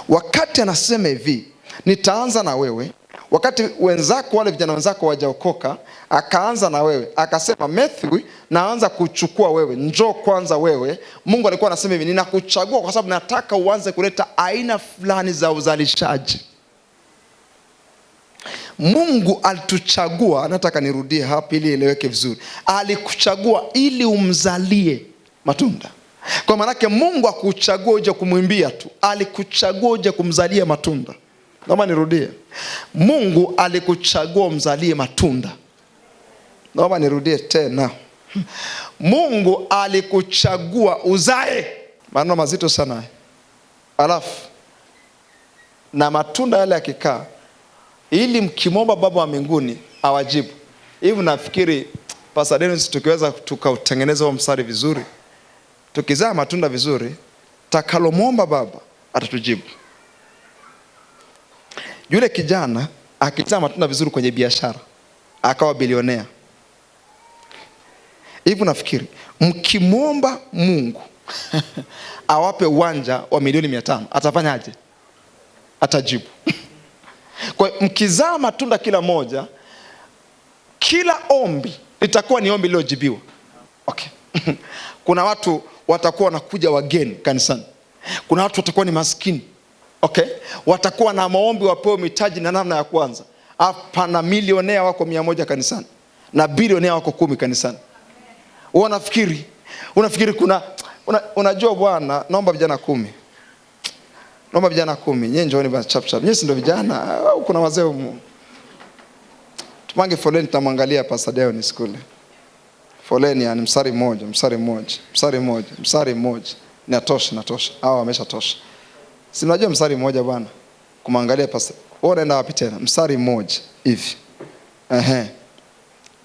Wakati anasema hivi, nitaanza na wewe. Wakati wenzako wale vijana wenzako wajaokoka, akaanza na wewe. Akasema Matthew, naanza kuchukua wewe. Njoo kwanza wewe. Mungu alikuwa anasema hivi, ninakuchagua kwa sababu nataka uanze kuleta aina fulani za uzalishaji. Mungu alituchagua, nataka nirudie hapa ili ieleweke vizuri. Alikuchagua ili umzalie matunda. Kwa maana yake Mungu hakuchagua uje kumwimbia tu, alikuchagua uje kumzalia matunda. Naomba nirudie. Mungu alikuchagua umzalie matunda. Naomba nirudie tena. Mungu alikuchagua uzae. Maneno mazito sana. Alafu na matunda yale yakikaa, ili mkimwomba Baba wa mbinguni awajibu. Hivi nafikiri Pastor Dennis, tukiweza tukautengeneza huo mstari vizuri, tukizaa matunda vizuri, takalomwomba Baba atatujibu. Yule kijana akizaa matunda vizuri kwenye biashara, akawa bilionea. Hivi nafikiri mkimwomba Mungu awape uwanja wa milioni 500, atafanyaje? Atajibu. Kwa mkizaa matunda kila moja, kila ombi litakuwa ni ombi lilojibiwa. Okay. Kuna watu watakuwa wanakuja wageni kanisani. Kuna watu watakuwa ni maskini. Okay. Watakuwa na maombi wapewe mitaji na namna ya kwanza. Hapa na milionea wako 100 kanisani, na bilionea wako 10 kanisani. Unafikiri kuna unajua bwana, naomba vijana 10. Naomba vijana 10. Nyinyi njooni basi chap chap. Nyinyi si ndio vijana au kuna wazee humu? Tupange foleni, tutamwangalia Pastor Dionis kule. Foleni yani mstari mmoja. Natosha. Hao wameshatosha. Si mnajua mstari mmoja bwana. Kumwangalia Pastor. Wewe unaenda wapi tena? Mstari mmoja hivi.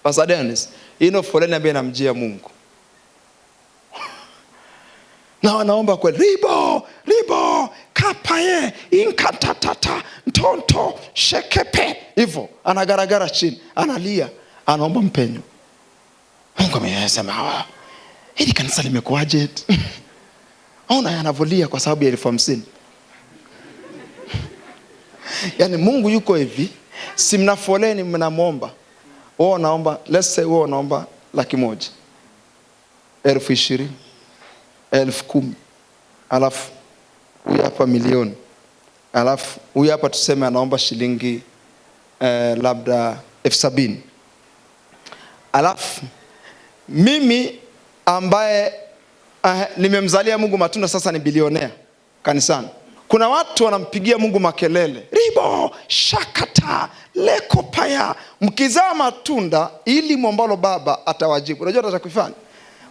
Pastor Dionis, ino foleni ambaye namjia Mungu. Na wanaomba kweli, ribo kapaye inkatatata ntonto shekepe, hivyo anagaragara chini, analia, anaomba mpenyo. Mungu amesema hili kanisa limekuaje? Ona yanavolia kwa sababu ya 50,000. Yaani Mungu yuko hivi, si mna foleni mnamuomba. Wewe unaomba, let's say wewe unaomba 100,000, 20,000, 10,000. Alafu huyu hapa milioni. Alafu huyu hapa tuseme anaomba shilingi labda 70,000. Alafu mimi ambaye nimemzalia Mungu matunda sasa ni bilionea kanisani. Kuna watu wanampigia Mungu makelele, ribo, shakata, leko paya. Mkizaa matunda ili mwambalo baba atawajibu. Unajua atakufanya?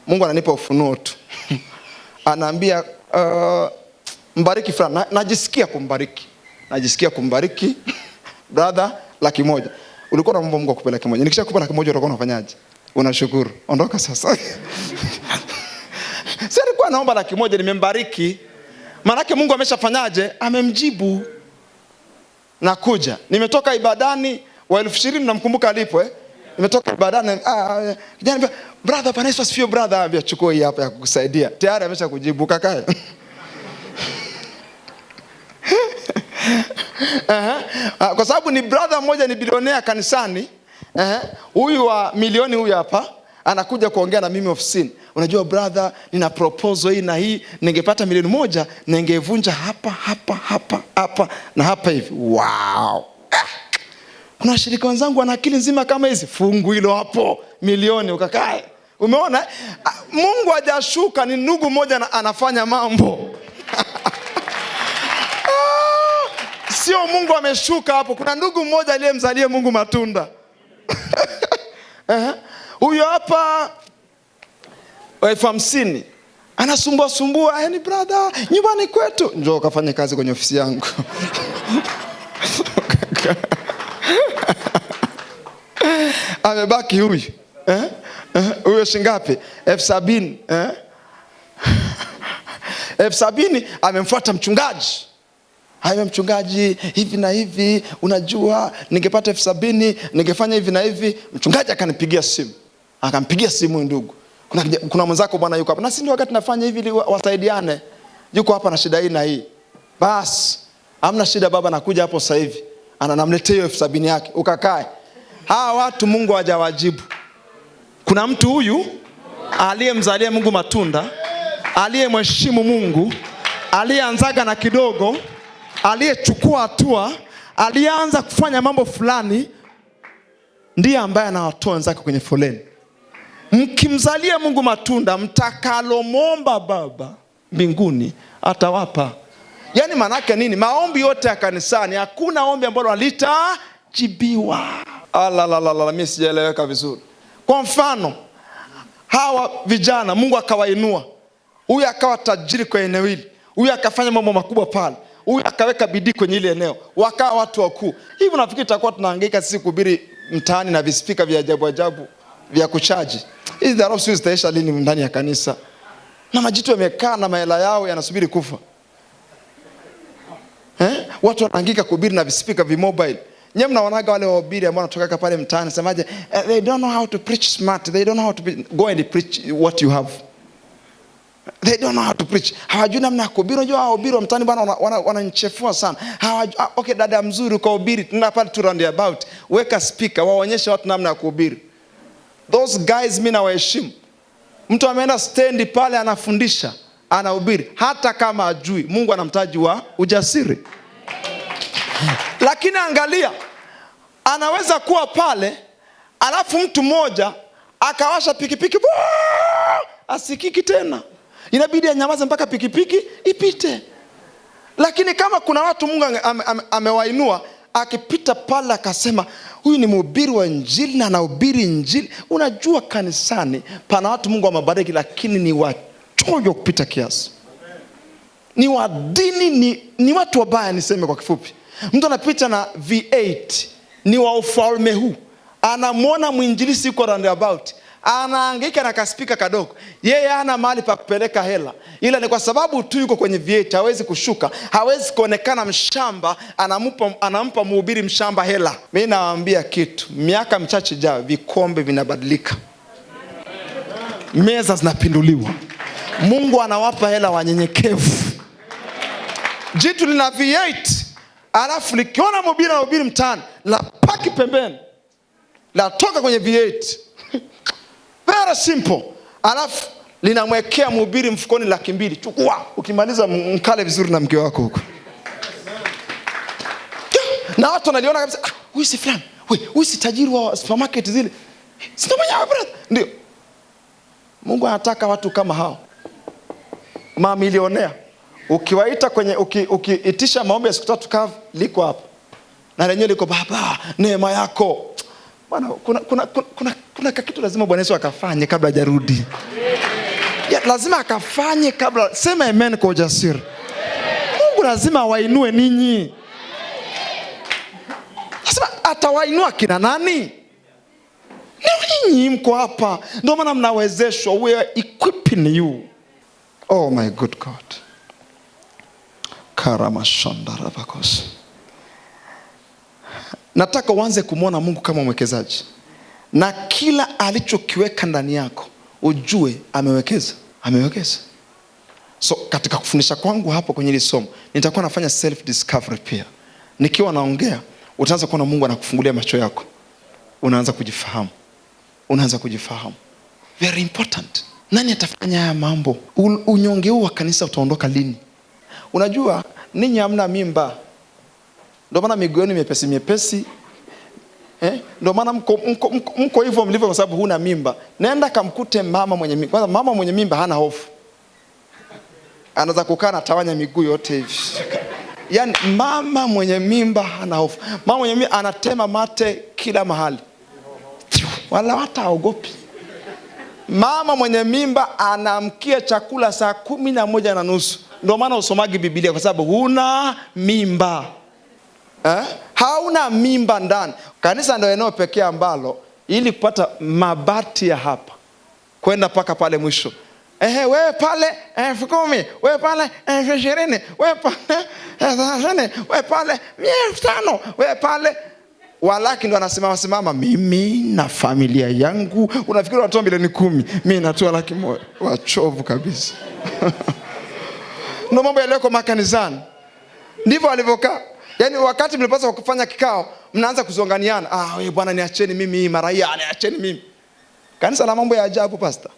Mungu ananipa ufunuo tu. Anaambia mbariki fulani. Najisikia kumbariki. Brother, 100,000. Ulikuwa unaomba Mungu akupe 100,000. Nikishakupa 100,000 utakuwa unafanyaje? Unashukuru. Ondoka sasa. Sasa nilikuwa naomba 100,000 nimembariki. Maana yake Mungu ameshafanyaje? Amemjibu. Nakuja. Nimetoka ibadani wa 20,000 mnamkumbuka alipo Nimetoka ibadani kijana brother Bwana Yesu asifiwe brother, ambia chukua hii hapa ya kukusaidia. Tayari ameshakujibu kakae. Kwa sababu ni brother mmoja ni bilionea kanisani. Huyu wa milioni huyu hapa anakuja kuongea na mimi ofisini. Unajua brother, nina proposal hii na hii, ningepata 1,000,000 ningevunja hapa na hapa hivi. Wow. Kuna washirika wenzangu wana akili nzima kama hizi. Fungu hilo hapo, 1,000,000 ukakae. Umeona? Mungu hajashuka, ni ndugu mmoja anafanya mambo. Sio Mungu ameshuka hapo. Kuna ndugu mmoja aliyemzalia Mungu matunda. Huyo hapa 50,000 anasumbua, yani brother, nyumbani kwetu njoo kafanye kazi kwenye ofisi yangu. Amebaki huyu. Huyo shingapi? 70,000. 70,000 amemfuata mchungaji. Hayo mchungaji, hivi na hivi, unajua ningepata 70,000 ningefanya hivi na hivi. Mchungaji akanipigia simu. Akampigia simu ndugu. Kuna mwenzako bwana yuko hapa. Na sisi ndio wakati nafanya hivi ili wasaidiane. Yuko hapa na shida hii na hii. Bas, hamna shida baba, nakuja hapo sasa hivi. Anamletea hiyo 70,000 yake. Ukakae. Hawa watu Mungu hajawajibu. Kuna mtu huyu aliyemzalia Mungu matunda, aliyemheshimu Mungu, aliyeanzaga na kidogo, aliyechukua hatua, alianza kufanya mambo fulani, ndiye ambaye anawatoa wenzake kwenye foleni. Mkimzalia Mungu matunda, mtakalomomba Baba mbinguni atawapa. Yaani manake nini? Maombi yote ya kanisani, hakuna ombi ambalo halitajibiwa. Mimi sijaeleweka vizuri. Kwa mfano, hawa vijana Mungu akawainua. Huyu akawa tajiri kwa eneo hili. Huyu akafanya mambo makubwa pale. Huyu akaweka bidii kwenye ile eneo. Wakawa watu wakuu. Hivi nafikiri tutakuwa tunahangaika sisi kuhubiri mtaani na vispika vya ajabu vya kuchaji. Hizi dharau sisi zitaisha lini ndani ya kanisa? Na majitu yamekaa na mahela yao yanasubiri kufa. Watu wanahangaika kuhubiri na vispika mobile. Nyinyi mnaonaga wale wahubiri ambao wanatoka pale mtaani semaje, they don't know how to preach smart, they don't know how to go and preach what you have. They don't know how to preach. Hawajui namna ya kuhubiri. Unajua wahubiri wa mtaani bwana wananichefua sana. Okay dada mzuri ukahubiri, tuna pale tu round about. Weka speaker, waonyeshe watu namna ya kuhubiri. Those guys mimi nawaheshimu. Mtu ameenda stand pale anafundisha, anahubiri hata kama ajui. Mungu anamtaji wa ujasiri. Lakini angalia, anaweza kuwa pale, alafu mtu mmoja akawasha pikipiki, asikiki tena. Inabidi anyamaze mpaka pikipiki ipite. Lakini kama kuna watu Mungu amewainua, akipita pale akasema, huyu ni mhubiri wa injili na anahubiri injili. Unajua kanisani pana watu Mungu amebariki, lakini ni wachoyo kupita kiasi. Ni wa dini, ni watu wabaya, niseme kwa kifupi. Mtu anapita na V8, ni wa ufalme huu. Anamwona mwinjilisi yuko roundabout, anahangaika na kaspika kadogo. Yeye hana mahali pa kupeleka hela. Ila ni kwa sababu tu yuko kwenye V8, hawezi kushuka, hawezi kuonekana mshamba, anampa mhubiri mshamba hela. Mimi nawaambia kitu, miaka michache ijayo vikombe vinabadilika. Meza zinapinduliwa. Mungu anawapa hela wanyenyekevu. Jitu lina V8, alafu likiona mhubiri na mhubiri mtaani, la paki pembeni, la toka kwenye V8. Very simple. Alafu linamwekea mhubiri mfukoni 200,000. Chukua, ukimaliza mkale vizuri na mke wako huko. Na watu wanaliona kabisa, huyu si fulani, huyu si tajiri wa supermarket zile. Sio mwenyewe brother. Ndio. Mungu anataka watu kama hao. Mamilionea. Ukiwaita kwenye ukiitisha maombi ya siku 3 kavu, liko hapa. Na lenyewe liko, baba, neema yako. Bwana, kuna kitu lazima Bwana Yesu akafanye kabla hajarudi. Ya, lazima akafanye kabla. Sema amen kwa ujasiri. Mungu lazima awainue ninyi. Lazima atawainua kina nani? Ninyi mko hapa. Ndio maana mnawezeshwa. We are equipping you. Oh my good God. Karamashandarabakos. Nataka uanze kumwona Mungu kama mwekezaji. Na kila alichokiweka ndani yako, ujue amewekeza. Amewekeza. So katika kufundisha kwangu hapo kwenye hili somo, nitakuwa nafanya self discovery pia. Nikiwa naongea, utaanza kuona Mungu anakufungulia macho yako. Unaanza kujifahamu. Unaanza kujifahamu. Very important. Nani atafanya haya mambo? Unyonge huu wa kanisa utaondoka lini? Unajua ninyi hamna mimba. Ndio maana miguu yenu miepesi. Ndio maana mko hivyo mlivyo kwa sababu huna mimba. Nenda kamkute mama mwenye mimba. Kwanza mama mwenye mimba hana hofu. Anaweza kukaa na tawanya miguu yote hivi. Yaani mama mwenye mimba hana hofu. Mama mwenye mimba anatema mate kila mahali. Wala hata haogopi. Mama mwenye mimba anamkia chakula saa 11:30. Ndio maana usomagi Biblia kwa sababu huna mimba. Hauna mimba ndani. Kanisa ndio eneo pekee ambalo ili kupata mabati ya hapa kwenda paka pale mwisho. Wewe pale 10,000, wewe pale 20,000, wewe pale 30,000, wewe pale 5,000, wewe pale. Walaki ndo anasimama, mimi na familia yangu. Unafikiri watoa milioni 10, mimi natoa 100,000. Wachovu kabisa. Ndio mambo yaliyoko makanisani. Ndivyo alivyokaa. Yaani wakati mlipaswa kufanya kikao, mnaanza kuzonganiana. Wewe bwana niacheni mimi, maraia niacheni mimi. Kanisa la mambo ya ajabu pastor.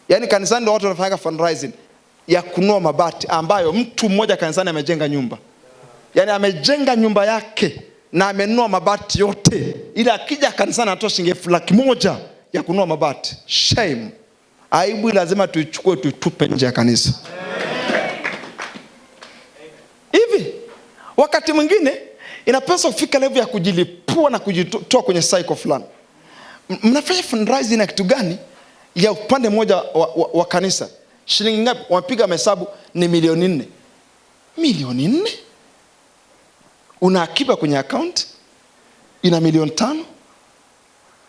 Yaani kanisani ndio watu wanafanya fundraising ya kununua mabati ambayo mtu mmoja kanisani amejenga nyumba. Yaani amejenga nyumba yake na amenunua mabati yote. Ila akija kanisani anatoa shilingi 100,000 ya kununua mabati. Shame. Aibu lazima tuichukue tuitupe nje ya kanisa. Hivi wakati mwingine inapaswa kufika level ya kujilipua na kujitoa kwenye cycle fulani. Mnafanya fundraising na kitu gani? Ya upande mmoja wa kanisa. Shilingi ngapi? Wapiga mahesabu ni milioni 4. Milioni 4? Una akiba kwenye account ina milioni 5.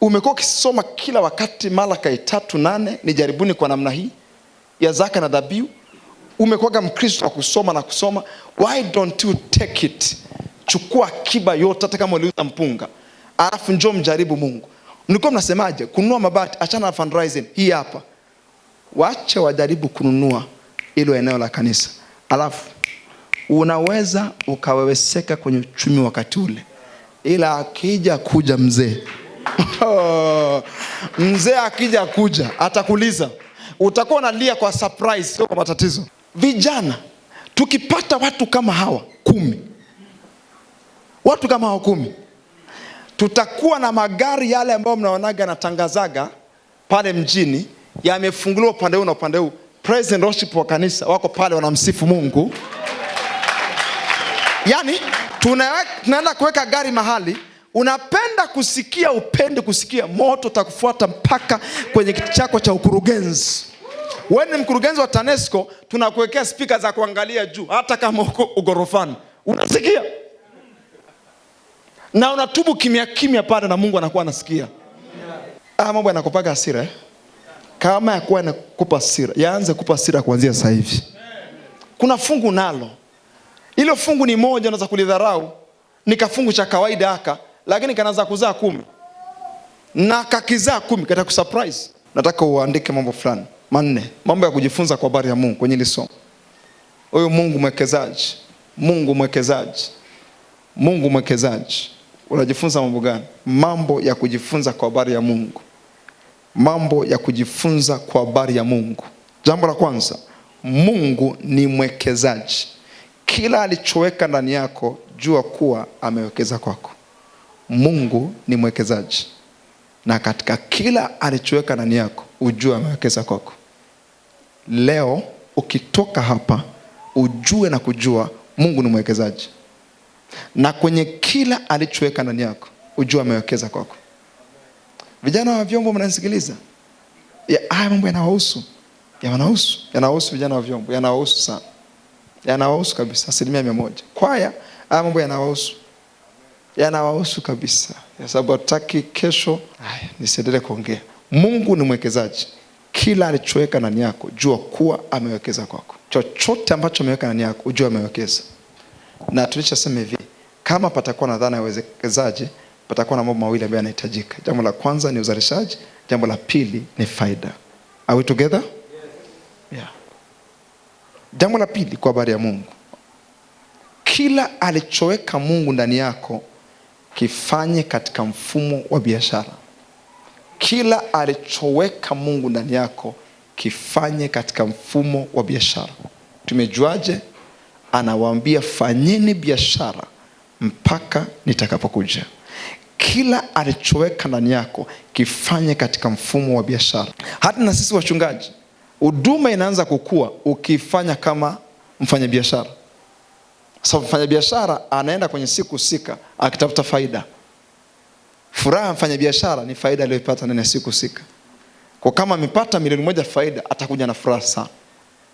Umekuwa ukisoma kila wakati Malaki 3:8, nijaribuni kwa namna hii ya zaka na dhabihu. Umekuwa Mkristo wa kusoma na kusoma. Why don't you take it? Chukua akiba yote hata kama uliuza mpunga. Alafu njoo mjaribu Mungu. Mlikuwa mnasemaje? Kununua mabati, achana na fundraising. Hii hapa. Waache wajaribu kununua hilo eneo la kanisa. Alafu unaweza ukaweweseka kwenye uchumi wakati ule. Ila akija kuja mzee. Mzee akija kuja atakuuliza. Utakuwa unalia kwa surprise, sio kwa matatizo. Vijana, tukipata watu kama hawa 10. Watu kama hawa 10. Tutakuwa na magari yale ambayo mnaonaga yanatangazaga pale mjini, yamefunguliwa upande huu na upande huu. Praise and worship wa kanisa wako pale wanamsifu Mungu. Yaani tunaenda kuweka gari mahali, unapenda kusikia, upende kusikia, moto utakufuata mpaka kwenye kiti chako cha ukurugenzi. Wewe ni mkurugenzi wa TANESCO, tunakuwekea speaker za kuangalia juu hata kama uko ugorofani. Unasikia? Na unatubu kimya pale na Mungu anakuwa anasikia. Mambo yanakupaga hasira Kama yakuwa yanakupa hasira, yaanze kupa hasira kuanzia sasa hivi. Kuna fungu nalo. Hilo fungu ni moja, unaweza kulidharau. Ni kafungu cha kawaida haka, lakini kanaanza kuzaa 10. Na kakizaa 10 kata kusurprise. Nataka uandike mambo fulani. manne. Mambo ya kujifunza kwa habari ya Mungu kwenye hili somo. Huyu Mungu mwekezaji, Mungu mwekezaji, Mungu mwekezaji. Unajifunza mambo gani? Mambo ya kujifunza kwa habari ya Mungu. Mambo ya kujifunza kwa habari ya Mungu. Jambo la kwanza, Mungu ni mwekezaji. Kila alichoweka ndani yako, jua kuwa amewekeza kwako. Mungu ni mwekezaji. Na katika kila alichoweka ndani yako, ujue amewekeza kwako. Leo ukitoka hapa, ujue na kujua Mungu ni mwekezaji. Na kwenye kila alichoweka ndani yako, ujue amewekeza kwako. Vijana wa vyombo mnanisikiliza? Haya mambo yanawahusu. Yanawahusu vijana wa vyombo, yanawahusu sana. Yanawahusu kabisa 100%. Kwaya, haya mambo yanawahusu. Yanawahusu kabisa. Ya sababu hataki kesho nisiendelee kuongea. Mungu ni mwekezaji. Kila alichoweka ndani yako, jua kuwa amewekeza kwako. Chochote ambacho ameweka ndani yako, ujue amewekeza. Na tulishasema hivi, kama patakuwa na dhana ya uwekezaji, patakuwa na mambo mawili ambayo yanahitajika. Jambo la kwanza ni uzalishaji, jambo la pili ni faida. Are we together? Yeah. Jambo la pili kwa habari ya Mungu. Kila alichoweka Mungu ndani yako, kifanye katika mfumo wa biashara. Kila alichoweka Mungu ndani yako, kifanye katika mfumo wa biashara. Tumejuaje? Anawaambia fanyeni biashara mpaka nitakapokuja. Kila alichoweka ndani yako, kifanye katika mfumo wa biashara. Hata na sisi wachungaji, huduma inaanza kukua ukifanya kama mfanya biashara. Sababu mfanya biashara anaenda kwenye siku husika akitafuta faida. Furaha mfanya biashara ni faida aliyopata ndani ya siku husika. Kwa kama amepata milioni 1 faida, atakuja na furaha sana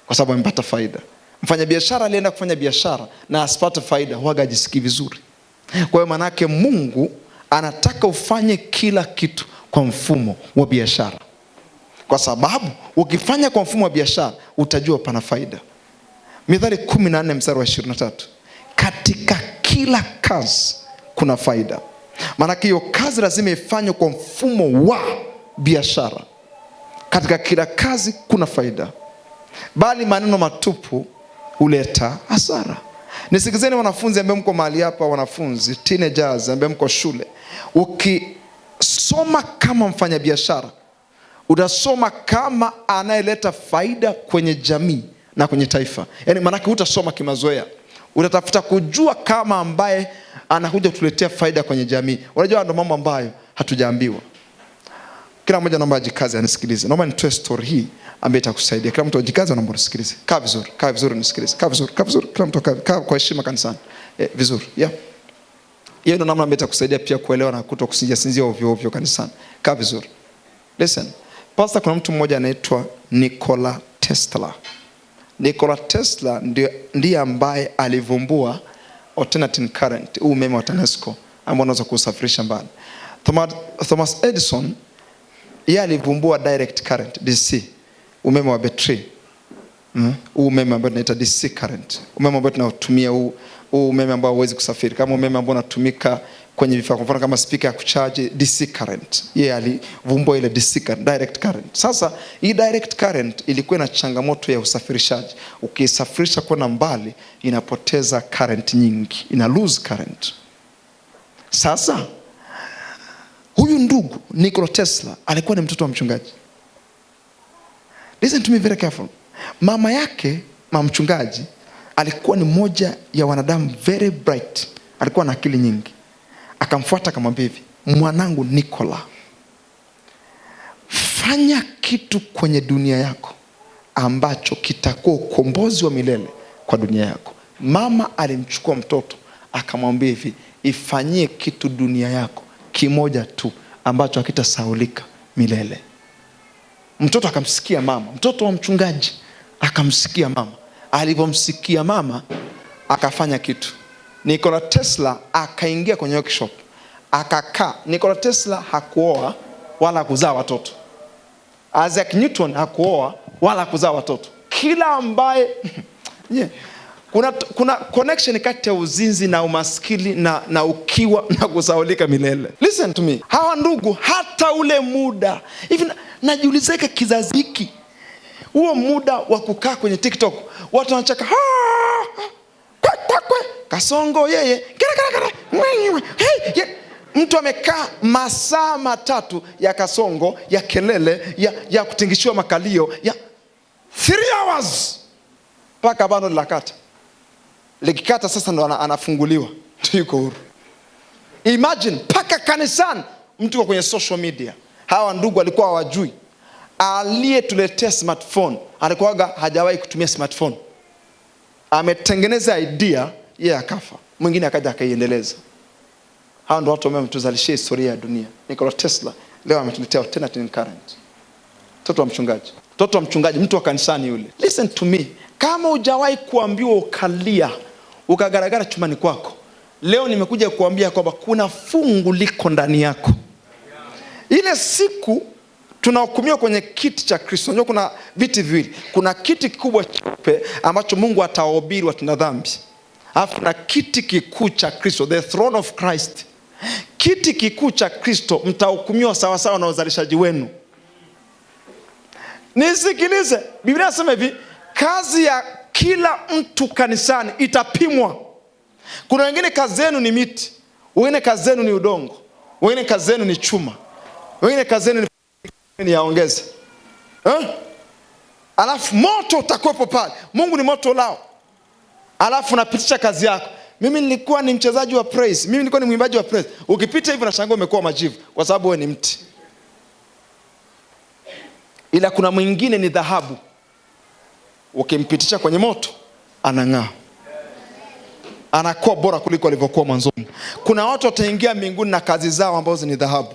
kwa sababu amepata faida. Mfanya biashara alienda kufanya biashara na asipate faida, huaga hajisikii vizuri. Kwa hiyo maana yake Mungu anataka ufanye kila kitu kwa mfumo wa biashara. Kwa sababu ukifanya kwa mfumo wa biashara, utajua pana faida. Mithali 14 mstari wa 23. Katika kila kazi kuna faida. Maana hiyo kazi lazima ifanywe kwa mfumo wa biashara. Katika kila kazi kuna faida. Bali maneno matupu huleta hasara. Nisikizeni wanafunzi ambao mko mahali hapa, wanafunzi, teenagers ambao mko shule. Ukisoma kama mfanya biashara, utasoma kama anayeleta faida kwenye jamii na kwenye taifa. Yaani maana yake hutasoma kimazoea. Utatafuta kujua kama ambaye anakuja kutuletea faida kwenye jamii. Unajua ndio mambo ambayo hatujaambiwa. Kila mmoja naomba ajikaze anisikilize. Naomba nitoe story hii ambayo itakusaidia. Kila mtu ajikaze, naomba unisikilize. Kaa vizuri nisikilize. Kaa vizuri. Kila mtu kaa kwa heshima kanisani. Vizuri. Yeah. Hiyo ndio namna ambayo itakusaidia pia kuelewa na kutokusinzia ovyo ovyo kanisani. Kaa vizuri. Listen. Pastor, kuna mtu mmoja anaitwa Nikola Tesla. Nikola Tesla ndiye ambaye alivumbua alternating current, umeme wa TANESCO ambao unaweza kusafirisha mbali. Thomas Edison yeye alivumbua direct current, DC, umeme wa betri. Umeme ambao tunaita DC current. Umeme ambao tunatumia umeme ambao huwezi kusafiri. Kama umeme ambao unatumika kwenye vifaa, kwa mfano kama speaker ya kucharge, DC current. Yeye alivumbua ile DC current, direct current. Sasa hii direct current ilikuwa na changamoto ya usafirishaji. Ukisafirisha kwenda mbali, inapoteza current nyingi, ina lose current. Sasa huyu ndugu Nikola Tesla alikuwa ni mtoto wa mchungaji. Listen to me very careful. Mama yake, mama mchungaji, alikuwa ni moja ya wanadamu very bright. Alikuwa na akili nyingi. Akamfuata akamwambia hivi, mwanangu Nikola, fanya kitu kwenye dunia yako ambacho kitakuwa ukombozi wa milele kwa dunia yako. Mama alimchukua mtoto akamwambia hivi, ifanyie kitu dunia yako kimoja tu ambacho hakitasahaulika milele. Mtoto akamsikia mama, mtoto wa mchungaji akamsikia mama. Alipomsikia mama, akafanya kitu. Nikola Tesla akaingia kwenye workshop, akakaa. Nikola Tesla hakuoa wala kuzaa watoto. Isaac Newton hakuoa wala kuzaa watoto. Kila ambaye kuna connection kati ya uzinzi na umaskini na ukiwa na kusahaulika milele. Listen to me. Hawa ndugu hata ule muda hivi najiulizeka, kizazi hiki Huo muda wa kukaa kwenye TikTok, watu wanacheka, Kasongo yeye, mtu amekaa masaa 3 ya Kasongo, ya kelele, ya kutingishiwa makalio, ya 3 hours mpaka bano linakata. Likikata sasa ndo anafunguliwa, yuko huru. Imagine paka kanisani mtu kwa kwenye social media. Hawa ndugu walikuwa hawajui aliyetuletea smartphone alikuwa hajawahi kutumia smartphone. Ametengeneza idea, yeye akafa, mwingine akaja akaiendeleza. Hao ndio watu ambao wametuzalishia historia ya dunia. Nikola Tesla leo ametuletea alternative current. Mtoto wa mchungaji, mtu wa kanisani yule. Listen to me. Kama hujawahi kuambiwa ukalia, ukagaragara chumani kwako, leo nimekuja kuambia kwamba kuna fungu liko ndani yako. Ile siku tunahukumiwa kwenye kiti cha Kristo. Unajua kuna viti viwili. Kuna kiti kikubwa cheupe ambacho Mungu atawahubiri watenda dhambi. Alafu na kiti kikuu cha Kristo, the throne of Christ. Kiti kikuu cha Kristo mtahukumiwa sawa sawa na uzalishaji wenu. Nisikilize, Biblia inasema hivi, kazi ya kila mtu kanisani itapimwa. Kuna wengine kazi zenu ni miti, wengine kazi zenu ni udongo, wengine kazi zenu ni chuma, wengine kazi zenu ni yaongeze. Alafu moto utakuwepo pale. Mungu ni moto lao. Alafu unapitisha kazi yako. Mimi nilikuwa ni mchezaji wa praise, mimi nilikuwa ni mwimbaji wa praise. Ukipita hivi unashangaa umekuwa majivu kwa sababu wewe ni mti. Ila kuna mwingine ni dhahabu. Ukimpitisha kwenye moto anang'aa, anakuwa bora kuliko alivyokuwa mwanzoni. Kuna watu wataingia mbinguni na kazi zao ambazo ni dhahabu.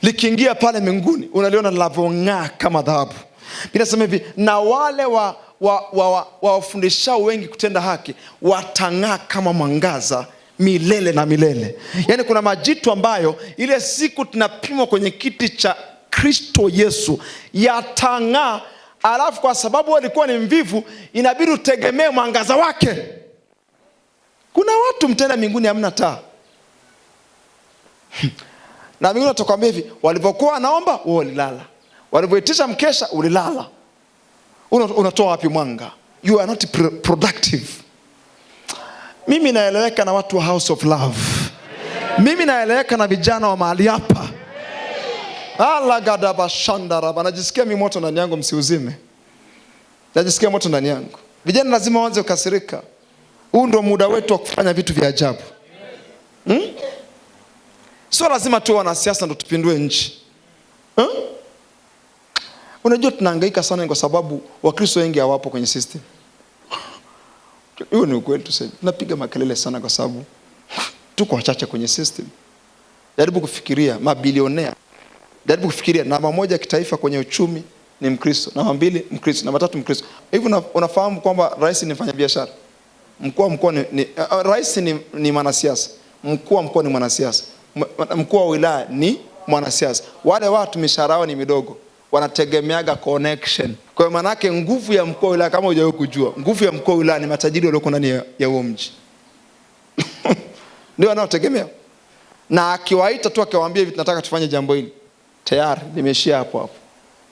Likiingia pale mbinguni unaliona linavong'aa kama dhahabu. Bila sema hivi, na wale wafundishao wengi kutenda haki watang'aa kama mwangaza milele na milele. Yaani kuna majitu ambayo ile siku tunapimwa kwenye kiti cha Kristo Yesu yatang'aa. Alafu kwa sababu walikuwa ni mvivu, inabidi utegemee mwangaza wake. Kuna watu mtenda mbinguni hamna taa. Na mbinguni atakwambia hivi, walipokuwa wanaomba wao walilala, walipoitisha mkesha ulilala. Unatoa wapi mwanga? You are not productive. Mimi naeleweka na watu wa House of Love. Mimi naeleweka na vijana wa mahali hapa. Alagadabashandaraba. Najisikia mimi moto ndani yangu, msiuzime. Najisikia moto ndani yangu. Vijana lazima waanze kukasirika. Huu ndio muda wetu wa kufanya vitu vya ajabu. Sio lazima tu wanasiasa ndio tupindue nchi. Unajua tunahangaika sana kwa sababu Wakristo wengi hawapo kwenye system. Hiyo ni ukweli tu sasa. Tunapiga makelele sana kwa sababu tuko wachache kwenye system. Jaribu kufikiria mabilionea. Jaribu kufikiria namba 1 kitaifa kwenye uchumi ni Mkristo, namba 2 Mkristo, namba 3 Mkristo. Hivi unafahamu kwamba rais ni mfanyabiashara? Mkuu wa mkoa rais ni mwanasiasa. Mkuu wa mkoa ni mwanasiasa. Mkuu wa wilaya ni mwanasiasa. Wale watu mishahara yao ni midogo, wanategemeaga connection. Kwa hiyo maana yake nguvu ya mkuu wa wilaya, kama hujawahi kujua, nguvu ya mkuu wa wilaya ni matajiri walioko ndani ya huo mji. Ndio wanaotegemea. Na akiwaita tu akawaambia hivi tunataka tufanye jambo hili, tayari limeishia hapo hapo.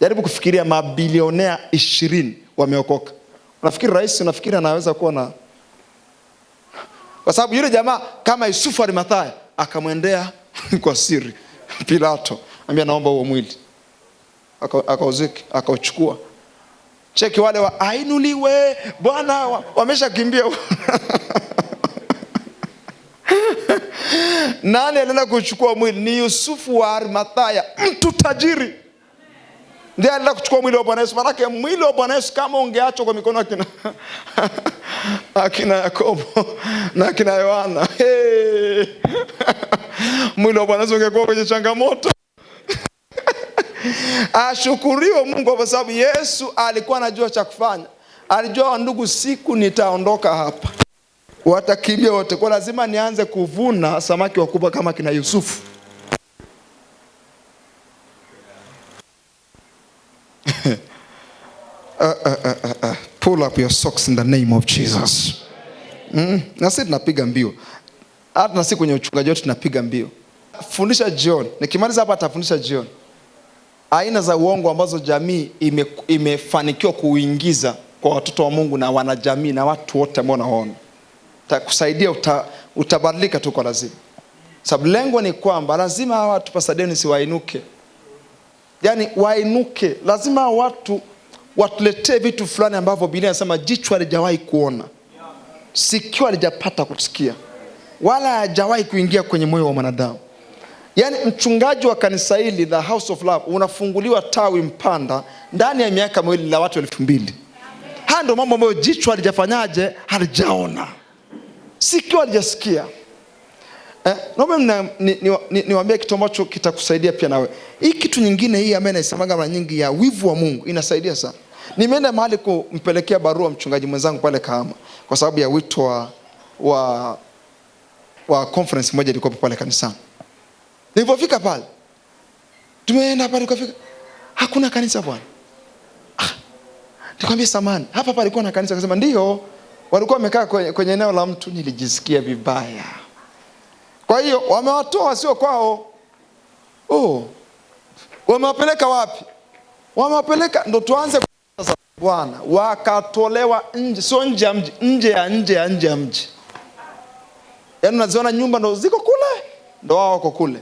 Jaribu kufikiria mabilionea 20 wameokoka. Unafikiri rais, unafikiri anaweza kuwa na, kwa sababu yule jamaa kama Yusufu Arimathaya akamwendea kwa siri Pilato, ambia naomba huo mwili. Akauziki, akauchukua. Cheki wale wa ainuliwe Bwana wameshakimbia. Nani alienda kuchukua mwili? Ni Yusufu wa Arimathaya, mtu tajiri. Ndiye alienda kuchukua mwili wa Bwana Yesu. Maana mwili wa Bwana Yesu kama ungeachwa kwa mikono akina Yakobo na akina Yohana, mwili wa Bwana Yesu ungekuwa kwenye changamoto. Ashukuriwe Mungu kwa sababu Yesu alikuwa anajua cha kufanya. Alijua ndugu, siku nitaondoka hapa watakimbia wote, kwa lazima nianze kuvuna samaki wakubwa kama kina Yusufu. Pull up your socks in the name of Jesus. Na sisi tunapiga mbio. Hata na sisi kwenye uchungaji wetu tunapiga mbio. Fundisha jioni. Nikimaliza hapa atafundisha jioni. aina za uongo ambazo jamii imefanikiwa kuingiza kwa watoto wa Mungu na wanajamii na watu wote ambao wanaona. Kusaidia utabadilika tu kwa lazima. Sababu lengo ni kwamba lazima hawa watu pasadeni si wainuke. Yaani wainuke, lazima watu watuletee vitu fulani ambavyo Biblia inasema jicho halijawahi kuona, sikio halijapata kusikia, wala hajawahi kuingia kwenye moyo wa mwanadamu. Yaani mchungaji wa kanisa hili The House of Love unafunguliwa tawi Mpanda ndani ya miaka miwili la watu 2000. Haya ndio mambo ambayo jicho halijafanyaje, halijaona, sikio halijasikia. Naomba niwaambie kitu ambacho kitakusaidia pia nawe. Hii kitu nyingine hii ambaye naisemaga mara nyingi ya wivu wa Mungu inasaidia sana. Nimeenda mahali kumpelekea barua mchungaji mwenzangu pale Kahama kwa sababu ya wito wa conference moja ilikuwa pale kanisani. Nilipofika pale, tumeenda pale tukafika, hakuna kanisa bwana. Nikamwambia samani, hapa palikuwa na kanisa. Akasema ndio, walikuwa wamekaa kwenye eneo la mtu. Nilijisikia vibaya. Kwa hiyo wamewatoa sio kwao. Wamewapeleka wapi? Wamewapeleka ndo tuanze sasa Bwana. Wakatolewa nje, sio nje ya mji, nje ya mji. Yaani unaziona nyumba ndo ziko kule, ndo wao wako kule.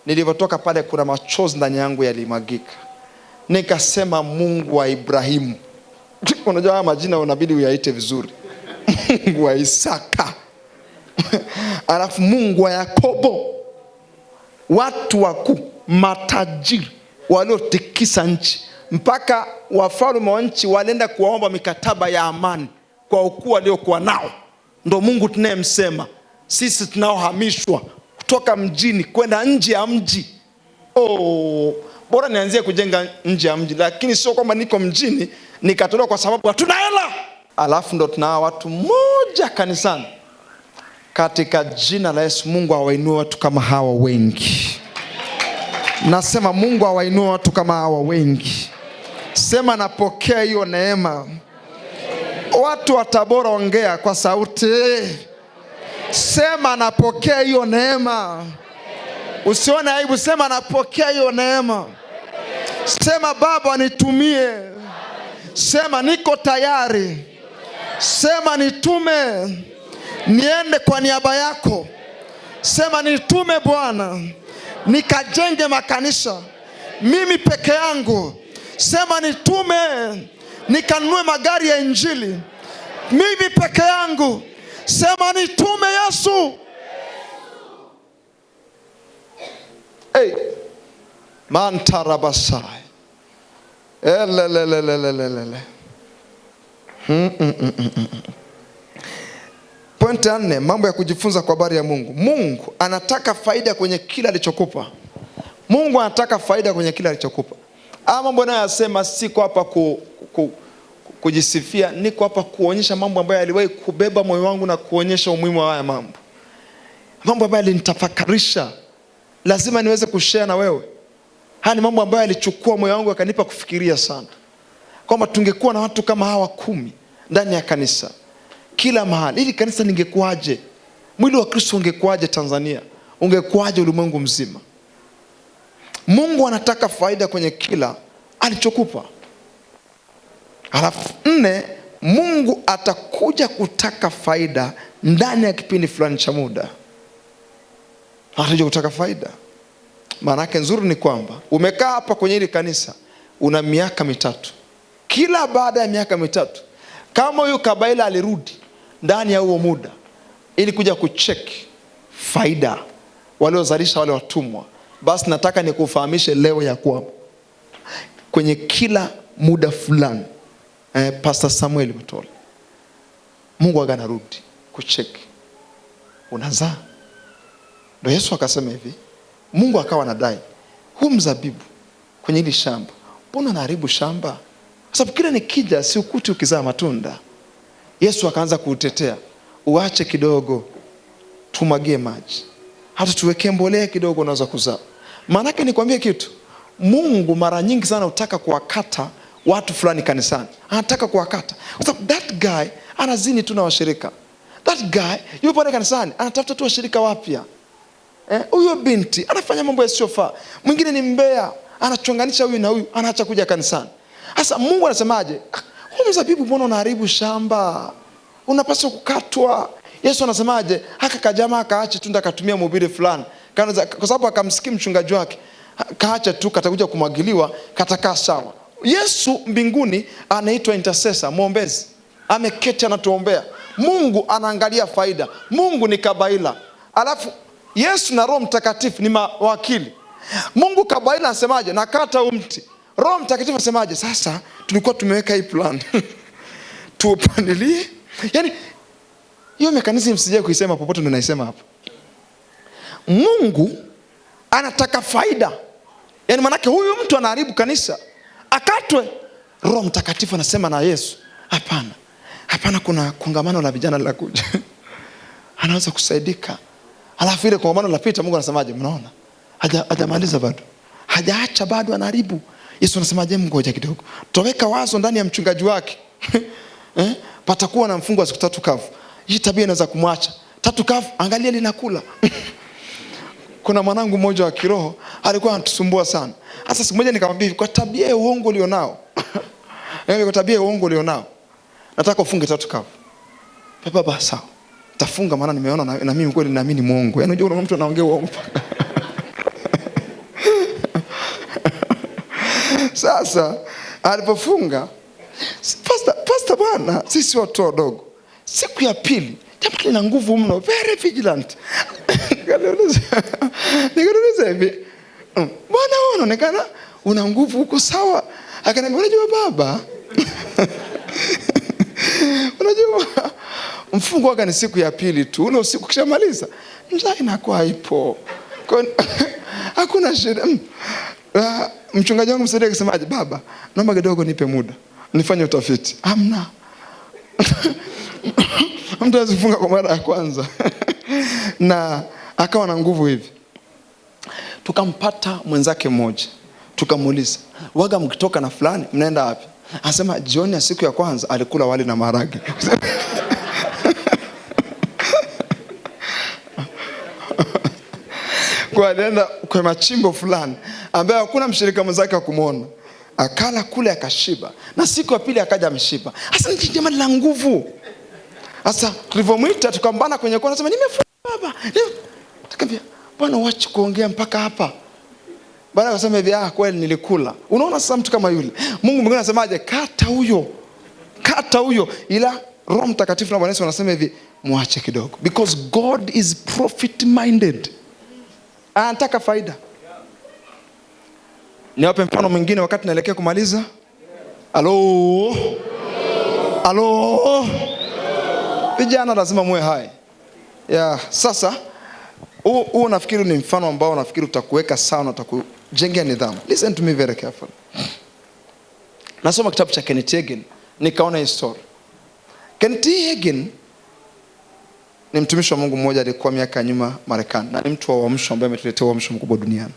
Nilipotoka pale kuna machozi ndani yangu yalimagika. Nikasema Mungu wa Ibrahimu. Unajua haya majina unabidi uyaite vizuri. Mungu wa Isaka. Alafu Mungu wa Yakobo. Watu wakuu, matajiri waliotikisa nchi, mpaka wafalme wa nchi walienda kuwaomba mikataba ya amani kwa ukuu waliokuwa nao. Ndo Mungu tunayemsema. Sisi tunaohamishwa kutoka mjini kwenda nje ya mji. Bora nianzie kujenga nje ya mji, lakini sio kwamba niko mjini nikatolewa kwa sababu hatuna hela. Alafu ndo tunao watu moja kanisani. Katika jina la Yesu, Mungu awainue watu kama hawa wengi. Nasema Mungu awainue watu kama hawa wengi. Sema napokea hiyo neema. Watu wa Tabora ongea kwa sauti. Sema napokea hiyo neema. Usione aibu, sema napokea hiyo neema. Sema Baba nitumie. Sema niko tayari. Sema nitume niende kwa niaba yako. Sema nitume Bwana nikajenge makanisa mimi peke yangu. Sema nitume nikanunue magari ya injili mimi peke yangu. Sema nitume Yesu. Mantarabasai. Point 4, mambo ya kujifunza kwa habari ya Mungu. Mungu anataka faida kwenye kila alichokupa. Mungu anataka faida kwenye kila alichokupa. Mambo anayosema siko hapa kujisifia, niko hapa kuonyesha mambo ambayo yaliwahi kubeba moyo wangu na kuonyesha umuhimu wa haya mambo. Mambo ambayo yalinitafakarisha, lazima niweze kushare na wewe. Haya ni mambo ambayo yalichukua moyo wangu akanipa kufikiria sana. Kwamba tungekuwa na watu kama hawa 10 ndani ya kanisa, kila mahali, ili kanisa lingekuaje? Mwili wa Kristo ungekuaje Tanzania? Ungekuaje ulimwengu mzima? Mungu anataka faida kwenye kila alichokupa. Alafu 4, Mungu atakuja kutaka faida ndani ya kipindi fulani cha muda. Atakuja kutaka faida. Maana yake nzuri ni kwamba umekaa hapa kwenye hili kanisa una miaka 3. Kila baada ya miaka 3, kama huyu Kabaila alirudi ndani ya huo muda ili kuja kucheck faida waliozalisha wale watumwa, basi nataka nikufahamishe leo ya kwamba kwenye kila muda fulani Pastor Samuel Mtole, Mungu aganarudi kucheck unazaa. Ndio Yesu akasema hivi, Mungu akawa anadai, huu mzabibu kwenye hili shamba, mbona unaharibu shamba? Kwa sababu kila nikija si ukuti ukizaa matunda. Yesu akaanza kuutetea, uache kidogo tumwagie maji, hata tuweke mbolea kidogo unaweza kuzaa. Maana yake nikwambie kitu, Mungu mara nyingi sana hutaka kuwakata watu fulani kanisani. Anataka kuwakata. Kwa sababu that guy anazini tu na washirika. That guy yupo pale kanisani anatafuta tu washirika wapya. Huyo binti anafanya mambo yasiyofaa. Mwingine ni mbea, anachonganisha huyu na huyu, anaacha kuja kanisani. Sasa Mungu anasemaje? Huu mzabibu mbona unaharibu shamba? Unapaswa kukatwa. Yesu anasemaje? Haka kajamaa akaache tu, akatumia mhubiri fulani. Kwa sababu akamsikia mchungaji wake. Kaacha tu, katakuja kumwagiliwa, katakaa sawa. Yesu mbinguni anaitwa intercessor, mwombezi. Ameketi anatuombea. Mungu anaangalia faida. Mungu ni kabaila. Alafu Yesu na Roho Mtakatifu ni mawakili. Mungu kabaila anasemaje? Nakata mti. Roho Mtakatifu anasemaje? Sasa tulikuwa tumeweka hii plan. Tuupandilie. Yaani hiyo mekanizmu msije kuisema popote, ndio naisema hapa. Mungu anataka faida. Yaani manake huyu mtu anaharibu kanisa, akatwe. Roho Mtakatifu anasema na Yesu, hapana. Hapana, kuna kongamano la vijana la kuja. Anaweza kusaidika. Alafu ile kongamano la pita, Mungu anasemaje? Mnaona? Hajamaliza bado. Hajaacha bado, anaharibu. Yesu anasemaje? Ngoja kidogo. Toweka wazo ndani ya mchungaji wake. Patakuwa na mfungo wa siku 3 kavu. Hii tabia inaweza kumwacha. 3 kavu, angalia linakula. Kuna mwanangu mmoja wa kiroho alikuwa anatusumbua sana. Sasa siku moja nikamwambia, kwa tabia ya uongo ulionao. Kwa tabia ya uongo ulionao, nataka ufunge 3 kavu. Baba sawa. Tafunga, maana nimeona na mimi kweli naamini muongo. Yaani unajua mtu anaongea uongo. Sasa alipofunga, pastor bwana, sisi watu wadogo, siku ya pili jamaa lina nguvu mno, very vigilant. Nikauliza hivi, bwana unaonekana una nguvu, uko sawa? Akaniambia, unajua baba, unajua mfungo wake ni siku ya pili tu. Ule usiku kishamaliza, njaa inakuwa haipo. Hakuna shida. Mchungaji wangu msaidia akisemaje, baba, naomba kidogo nipe muda nifanye utafiti. Hamna. Mtu azifunga kwa mara ya kwanza. Na akawa na nguvu hivi. Tukampata mwenzake mmoja. Tukamuuliza, waga mkitoka na fulani mnaenda wapi? Anasema jioni ya siku ya kwanza alikula wali na maharage. Kwa alienda kwa machimbo fulani ambaye hakuna mshirika mwenzake wa kumuona. Akala kule akashiba. Na siku ya pili akaja ameshiba. Sasa ni jamani la nguvu. Sasa tulivyomuita tukambana kwenye kona, anasema nimefunga baba. Tukamwambia, bwana uache kuongea mpaka hapa. Bwana akasema hivi, kweli nilikula. Unaona sasa mtu kama yule. Mungu mwingine anasemaje? Kata huyo. Kata huyo. Ila Roho Mtakatifu na Bwana Yesu anasema hivi, muache kidogo. Because God is profit minded. Anataka faida. Niwape mfano mwingine wakati naelekea kumaliza. Halo. Halo. Vijana lazima muwe hai. Sasa huu nafikiri ni mfano ambao nafikiri utakuweka sawa na utakujengea nidhamu. Listen to me very carefully. Nasoma kitabu cha Kenneth Hagin, nikaona hii story. Kenneth Hagin ni mtumishi wa Mungu mmoja, alikuwa miaka nyuma Marekani, na ni mtu wa uamsho ambaye ametuletea uamsho mkubwa duniani.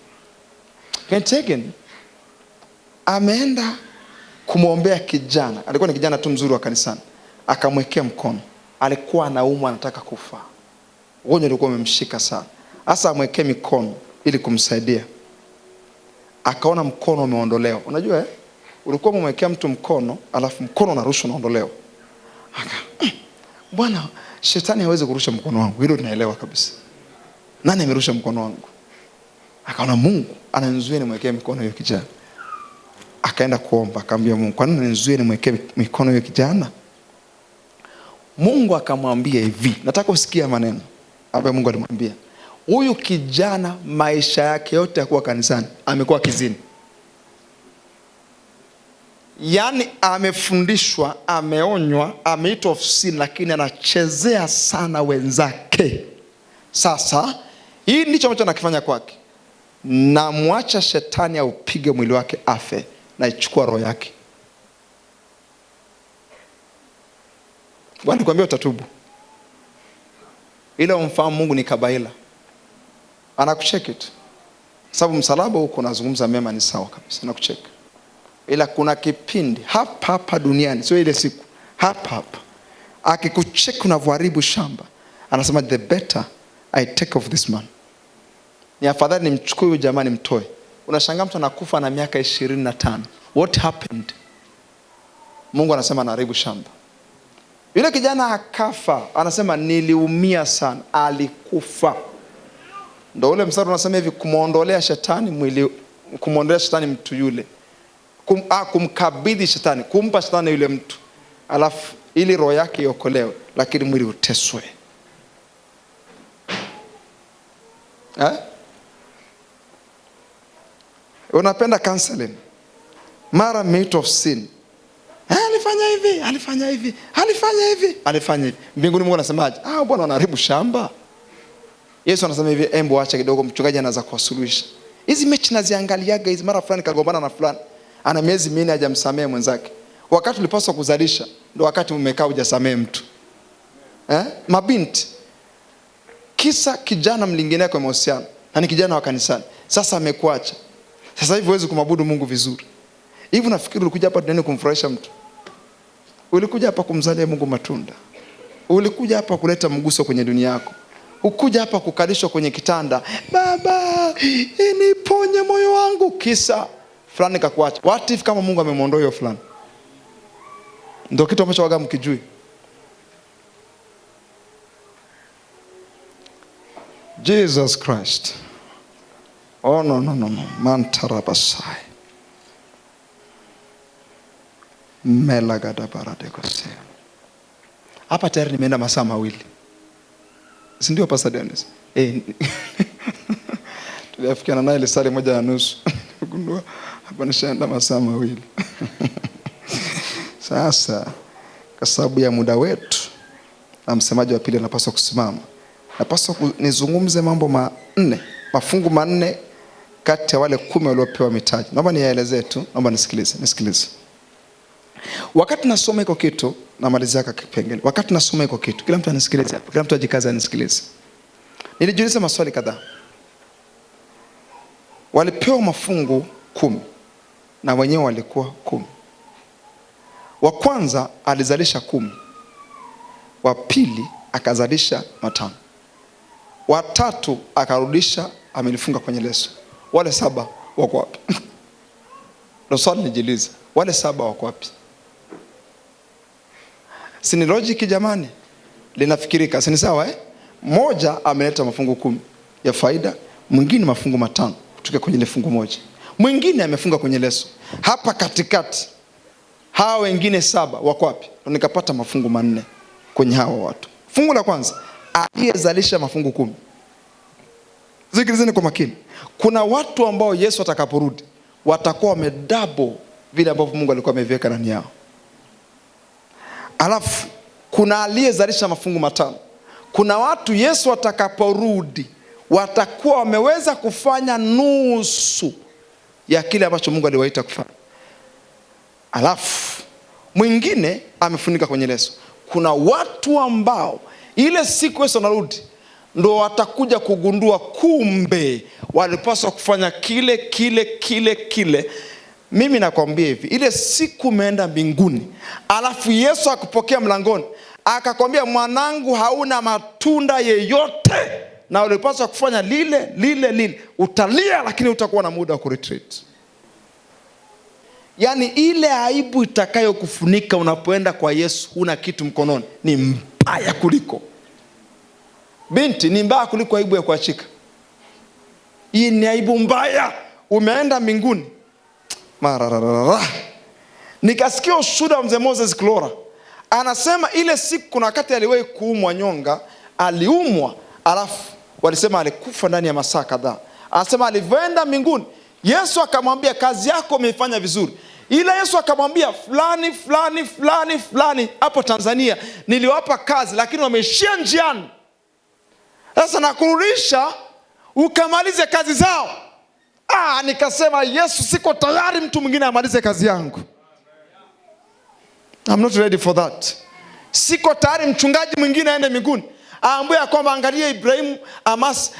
Kenneth Hagin ameenda kumwombea kijana. Alikuwa ni kijana tu mzuri wa kanisani. Akamwekea mkono. Alikuwa anaumwa, anataka kufa. Ugonjwa ulikuwa umemshika sana. Hasa amwekee mikono ili kumsaidia. Akaona mkono umeondolewa. Unajua ulikuwa umemwekea mtu mkono, alafu mkono unarushwa unaondolewa. Bwana, shetani hawezi kurusha mkono wangu. Hilo tunaelewa kabisa. Nani amerusha mkono wangu? Akaona Mungu ananizuia nimwekee mikono hiyo kijana. Akaenda kuomba, akamwambia Mungu, kwa nini unanizuia nimwekee mikono hiyo kijana? Mungu akamwambia hivi, nataka usikie maneno ambayo Mungu alimwambia. Huyu kijana maisha yake yote ya kuwa kanisani amekuwa kizini. Yaani amefundishwa, ameonywa, ameitwa ofisini, lakini anachezea sana wenzake. Sasa hii ndicho ambacho anakifanya kwake. Na muacha shetani aupige mwili wake afe, na ichukua roho yake. Bwana nikwambia utatubu. Ila umfahamu Mungu ni kabaila. Anakucheki tu. Sababu msalaba huko unazungumza mema ni sawa kabisa, anakucheki. Ila kuna kipindi hapa duniani, sio ile siku, hapa akikucheki unavyoharibu shamba, anasema the better I take of this man. Ni afadhali nimchukue huyu jamani mtoe, Unashangaa mtu anakufa na miaka 25. What happened? Mungu anasema anaharibu shamba. Yule kijana akafa, anasema niliumia sana, alikufa. Ndio ule mstari unasema hivi, kumuondolea shetani mwili, kumuondolea shetani mtu yule. Kumkabidhi shetani, kumpa shetani yule mtu. Alafu ili roho yake iokolewe, lakini mwili uteswe. Unapenda counseling. Mara meat of sin. Alifanya hivi, alifanya hivi, alifanya hivi, alifanya hivi. Mbinguni Mungu anasemaje? Bwana anaharibu shamba. Yesu anasema hivi, embo acha kidogo, mchungaji anaanza kuwasuluhisha. Hizi mechi naziangaliaga hizi, mara fulani kagombana na fulani. Ana miezi 4 hajamsamehe mwenzake. Wakati ulipaswa kuzalisha, ndio wakati umekaa hujasamehe mtu. Mabinti. Kisa kijana mlingine kwa mahusiano, na ni kijana wa kanisani. Sasa amekuacha. Sasa hivi huwezi kumwabudu Mungu vizuri. Hivi nafikiri ulikuja hapa duniani kumfurahisha mtu? Ulikuja hapa kumzalia Mungu matunda? Ulikuja hapa kuleta mguso kwenye dunia yako? Ukuja hapa kukalishwa kwenye kitanda, Baba niponye moyo wangu, kisa fulani kakuacha? What if kama Mungu amemuondoa hiyo fulani? Ndio kitu ambacho waga mkijui. Jesus Christ. No. Mantarabasai. Melagada baradekose. Hapa tayari nimeenda masaa 2. Si ndio Pastor Dennis? Tuliafikiana naye ile saa 1:30. Gundua hapa nishaenda masaa 2. Sasa kwa sababu ya muda wetu, na msemaji wa pili anapaswa kusimama. Napaswa nizungumze mambo 4, mafungu 4 kati ya wale 10 waliopewa mitaji. Naomba niyaelezee tu, naomba nisikilize. Wakati nasoma iko kitu, namalizia kipengele. Wakati nasoma iko kitu, kila mtu anisikilize hapa. Kila mtu ajikaze anisikilize. Nilijiuliza maswali kadhaa. Walipewa mafungu 10 na wenyewe walikuwa 10. Wa kwanza alizalisha 10. Wa pili akazalisha 5. Wa tatu akarudisha amelifunga kwenye leso. Wale 7 wako wapi? Ndio swali nijiuliza. Wale 7 wako wapi? Si ni logic jamani? Linafikirika, si ni sawa Mmoja ameleta mafungu 10 ya faida, mwingine mafungu 5 kutoka kwenye ile fungu moja. Mwingine amefunga kwenye leso. Hapa katikati hao wengine 7 wako wapi? Nikapata mafungu 4 kwenye hao watu. Fungu la kwanza, aliyezalisha mafungu 10. Sikilizeni kwa makini. Kuna watu ambao Yesu atakaporudi watakuwa wamedouble vile ambavyo Mungu alikuwa ameviweka ndani yao. Alafu kuna aliyezalisha mafungu 5. Kuna watu Yesu atakaporudi watakuwa wameweza kufanya nusu ya kile ambacho Mungu aliwaita kufanya. Alafu mwingine amefunika kwenye leso. Kuna watu ambao ile siku Yesu anarudi ndo watakuja kugundua kumbe walipaswa kufanya kile. Mimi nakwambia hivi, ile siku umeenda mbinguni, alafu Yesu akupokea mlangoni, akakwambia mwanangu hauna matunda yeyote, na ulipaswa kufanya lile, utalia lakini utakuwa na muda wa kuretreat. Yani ile aibu itakayokufunika unapoenda kwa Yesu huna kitu mkononi ni mbaya kuliko. Binti, ni mbaya kuliko aibu ya kuachika. Hii ni aibu mbaya. Umeenda mbinguni. Nikasikia ushuhuda wa mzee Moses Klora. Anasema ile siku kuna wakati aliwahi kuumwa nyonga, aliumwa, alafu walisema alikufa ndani ya masaa kadhaa. Anasema alivyoenda mbinguni, Yesu akamwambia kazi yako umeifanya vizuri. Ila Yesu akamwambia fulani hapo Tanzania niliwapa kazi lakini wameishia njiani. Sasa nakurudisha ukamalize kazi zao. Nikasema Yesu, siko tayari mtu mwingine amalize kazi yangu. I'm not ready for that. Siko tayari mchungaji mwingine aende mbinguni aambie kwamba angalia Ibrahimu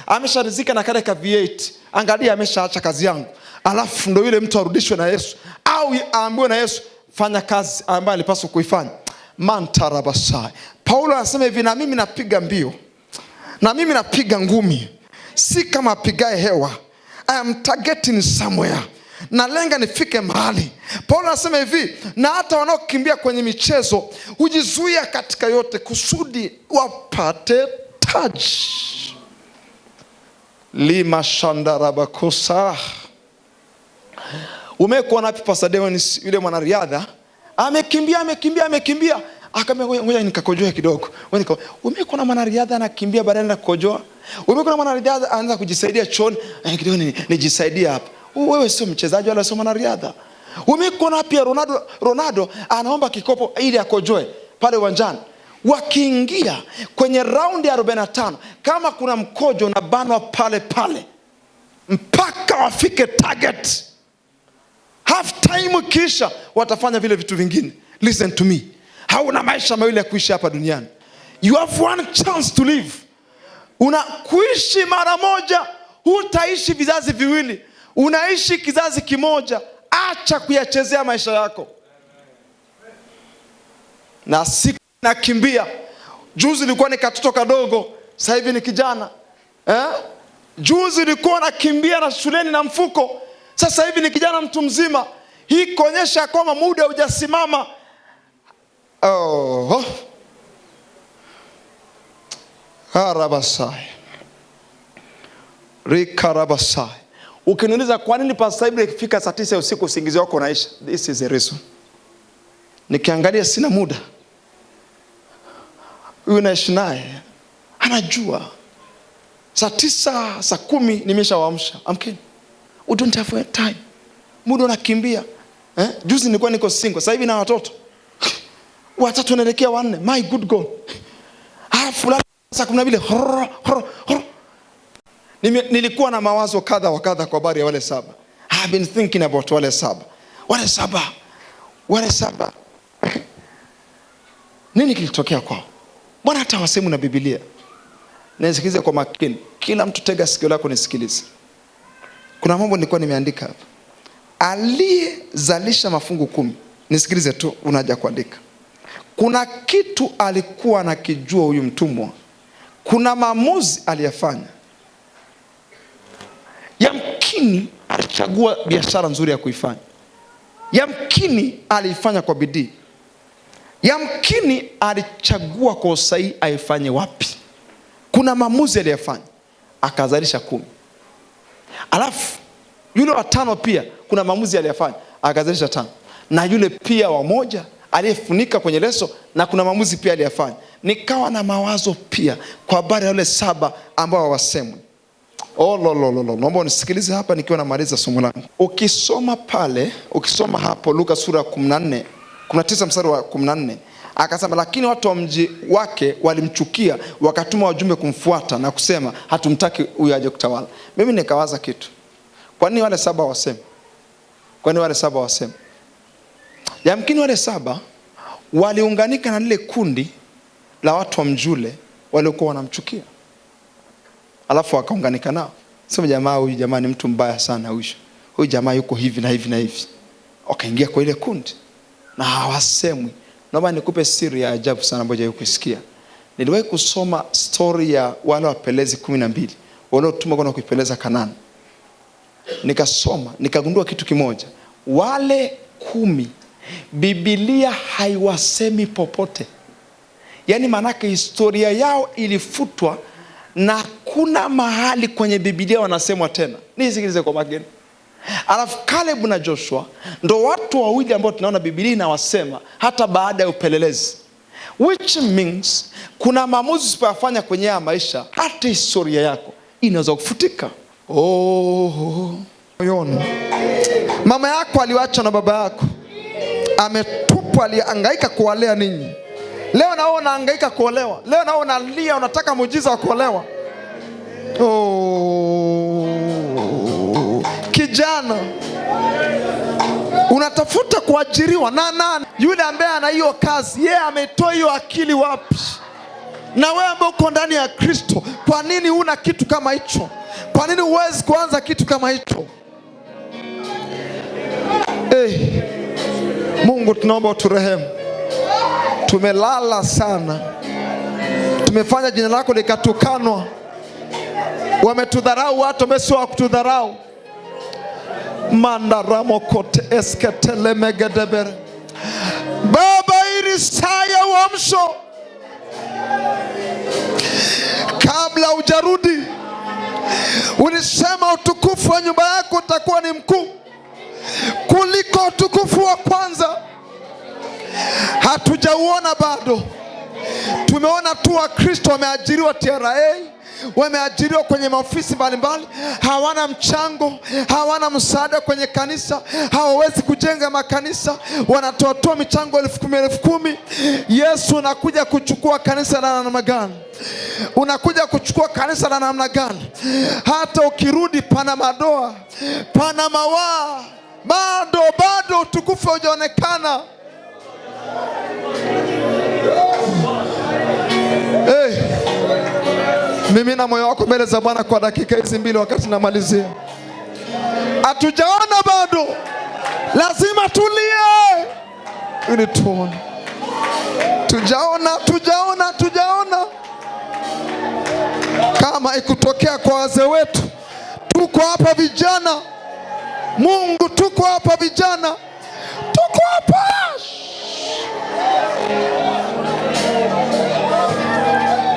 amesharizika na kale ka V8. Angalia ameshaacha kazi yangu. Alafu ndio yule mtu arudishwe na Yesu au aambiwe na Yesu fanya kazi ambayo alipaswa kuifanya. Mantarabasai. Paulo anasema hivi, na mimi napiga mbio, na mimi napiga ngumi, si kama apigae hewa, I am targeting somewhere. Na lenga nifike mahali. Paulo anasema hivi, na hata wanaokimbia kwenye michezo hujizuia katika yote kusudi wapate taji. Lima shandarabakosa. Umekuwa na Pastor Dennis, yule mwanariadha amekimbia akamwambia ngoja nikakojoa kidogo. Umekuwa na mwanariadha anakimbia baadaye na kukojoa. Umekuwa na mwanariadha anaanza kujisaidia chooni, kidogo nijisaidia hapa. Wewe sio mchezaji wala sio mwanariadha. Umekuwa na pia Ronaldo anaomba kikopo ili akojoe pale uwanjani. Wakiingia kwenye raundi ya 45, kama kuna mkojo na banwa pale mpaka wafike target. Half time kisha watafanya vile vitu vingine. Listen to me. Hauna maisha mawili ya kuishi hapa duniani. You have one chance to live. Unakuishi mara moja, hutaishi vizazi viwili. Unaishi kizazi kimoja. Acha kuyachezea maisha yako. Na siku nakimbia. Juzi nilikuwa ni katoto kadogo, sasa hivi ni kijana. Juzi nilikuwa nakimbia na shuleni na mfuko, sasa hivi ni kijana mtu mzima. Hii kuonyesha kwamba muda hujasimama. Harabasai. Rikarabasai. Ukiniuliza kwa nini Pastor Ibrahim ikifika saa 9 usiku usingizi wako unaisha? This is the reason. Nikiangalia sina muda. Huyu naishi naye anajua saa 9 saa 10 nimeshawaamsha. Amkeni. We don't have time. Muda unakimbia. Juzi nilikuwa niko single, sasa hivi na watoto. Watatu wanaelekea 4. My good God. Fulani saa 12. Nilikuwa na mawazo kadha wa kadha kwa habari ya wale 7. I have been thinking about wale 7. Wale 7. Nini kilitokea kwao? Bwana hata wasemu na Biblia. Nisikilize kwa makini. Kila mtu tega sikio lako nisikilize. Kuna mambo nilikuwa nimeandika hapa. Aliyezalisha mafungu 10. Nisikilize tu, unaja kuandika. Kuna kitu alikuwa anakijua huyu mtumwa. Kuna maamuzi aliyafanya. Yamkini alichagua biashara nzuri ya kuifanya. Yamkini alifanya kwa bidii. Yamkini alichagua kwa usahihi aifanye wapi. Kuna maamuzi aliyofanya, akazalisha 10. Alafu yule wa 5 pia kuna maamuzi aliyofanya, akazalisha 5. Na yule pia wa 1 aliyefunika kwenye leso, na kuna maamuzi pia aliyofanya. Nikawa na mawazo pia kwa habari ya wale 7 ambao hawasemwi. Naomba unisikilize hapa nikiwa namaliza somo langu. Ukisoma hapo Luka sura 14, 19 mstari wa 14, akasema lakini watu wa mji wake walimchukia, wakatuma wajumbe kumfuata na kusema hatumtaki huyu aje kutawala. Mimi nikawaza kitu. Kwa nini wale 7 waseme? Yamkini wale 7 waliunganika na lile kundi la watu wa mjule waliokuwa wanamchukia. Alafu wakaunganika nao. Sema huyu jamaa ni mtu mbaya sana huyu. Huyu jamaa yuko hivi na hivi na hivi. Wakaingia kwa ile kundi na hawasemwi. Naomba nikupe siri ya ajabu sana ambayo hujaisikia. Niliwahi kusoma story ya wale wapelezi 12 waliotumwa kwenda kuipeleza Kanaani. Nikasoma, nikagundua kitu kimoja. Wale 10 Biblia haiwasemi popote. Yaani manake historia yao ilifutwa na kuna mahali kwenye Biblia wanasemwa tena. Nisikilize kwa makini. Alafu Caleb na Joshua ndo watu wawili ambao tunaona Biblia inawasema hata baada ya upelelezi. Which means kuna maamuzi usipofanya kwenye ya maisha, hata historia yako inaweza kufutika. Mama yako aliwacha na baba yako. Ametupwa, alihangaika kuwalea ninyi. Leo nao unahangaika kuolewa. Leo nao unalia unataka muujiza wa kuolewa. Kijana unatafuta kuajiriwa na nani? Yule ambaye ana hiyo kazi, yeye ametoa hiyo akili wapi? Na wewe ambaye uko ndani ya Kristo, kwa nini huna kitu kama hicho? Kwa nini huwezi kuanza kitu kama hicho? Mungu tunaomba uturehemu. Tumelala sana. Tumefanya jina lako likatukanwa. Wametudharau watu ambao sio wa kutudharau. mandaramo kote esketele megedebere. Baba, hili saa ya uamsho, kabla hujarudi ulisema utukufu wa nyumba yako utakuwa ni mkuu kuliko utukufu wa kwanza. Hatujauona bado. Tumeona tu Wakristo wameajiriwa TRA, wameajiriwa kwenye maofisi mbalimbali, hawana mchango, hawana msaada kwenye kanisa, hawawezi kujenga makanisa, wanatoa michango 10,000. Yesu, unakuja kuchukua kanisa la namna gani? Unakuja kuchukua kanisa la namna gani? Hata ukirudi pana madoa, pana mawaa, bado utukufu haujaonekana. Hey, mimi na moyo wako mbele za Bwana kwa dakika hizi 2 wakati namalizia. Hatujaona bado, lazima tulie ili tuone. Tujaona. Kama ikutokea kwa wazee wetu, tuko hapa vijana. Mungu, tuko hapa vijana, tuko hapa.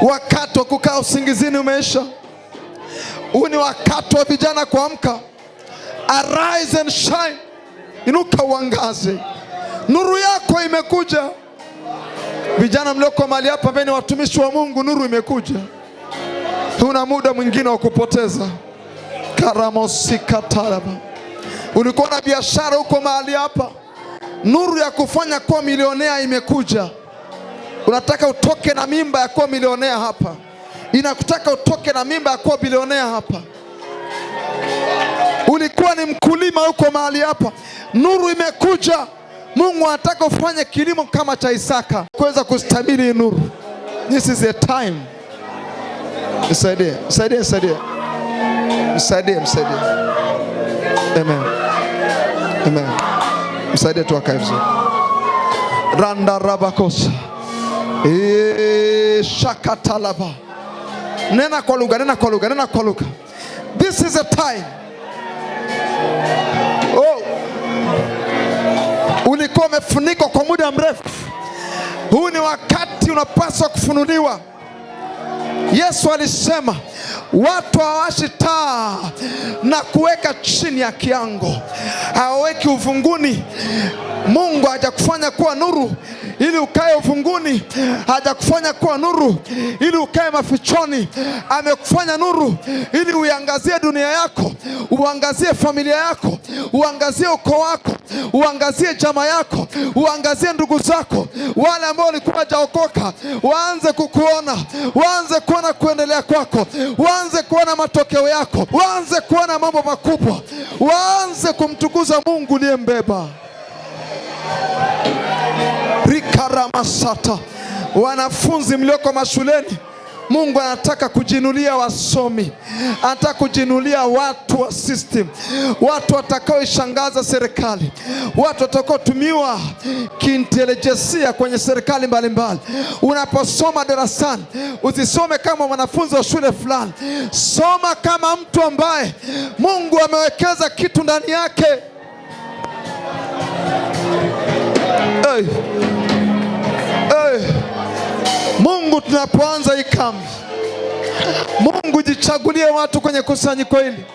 Wakati wa kukaa usingizini umeisha. Huu ni wakati wa vijana kuamka. Arise and shine. Inuka uangaze, nuru yako imekuja. Vijana mlioko mahali hapa ambao ni watumishi wa Mungu, nuru imekuja. Huna muda mwingine wa kupoteza. Karamosika taraba. Ulikuwa na biashara huko mahali hapa, nuru ya kufanya kuwa milionea imekuja. Unataka utoke na mimba ya kuwa milionea hapa. Inakutaka utoke na mimba ya kuwa bilionea hapa. Ulikuwa ni mkulima huko mahali hapa, nuru imekuja. Mungu anataka ufanye kilimo kama cha Isaka, kuweza kustabili nuru. This is the time. Msaidie. Amen. Msaidie tu akae vizuri. Randa rabakosa. Shakatalaba. Nena kwa lugha. This is a time. Ulikuwa umefunikwa kwa muda mrefu. Huu ni wakati unapaswa kufunuliwa. Yesu alisema watu hawashi taa na kuweka chini ya kiango, hawaweki uvunguni. Mungu hajakufanya kuwa nuru ili ukae uvunguni, hajakufanya kuwa nuru ili ukae mafichoni. Amekufanya nuru ili uangazie dunia yako, uangazie familia yako, uangazie ukoo wako, uangazie jamaa yako, uangazie ndugu zako. Wale ambao walikuwa hawajaokoka waanze kukuona, waanze kuona kuendelea kwako, waanze kuona matokeo yako, waanze kuona mambo makubwa, waanze kumtukuza Mungu uliyembeba. Rikaramasata. Wanafunzi mlioko mashuleni, Mungu anataka kujinulia wasomi, anataka kujinulia watu wa system, watu watakaoishangaza serikali, watu watakaotumiwa kiintelijensia kwenye serikali mbalimbali. Unaposoma darasani, usisome kama mwanafunzi wa shule fulani, soma kama mtu ambaye Mungu amewekeza kitu ndani yake. Mungu, tunapoanza hii kambi, Mungu jichagulie watu kwenye kusanyiko hili.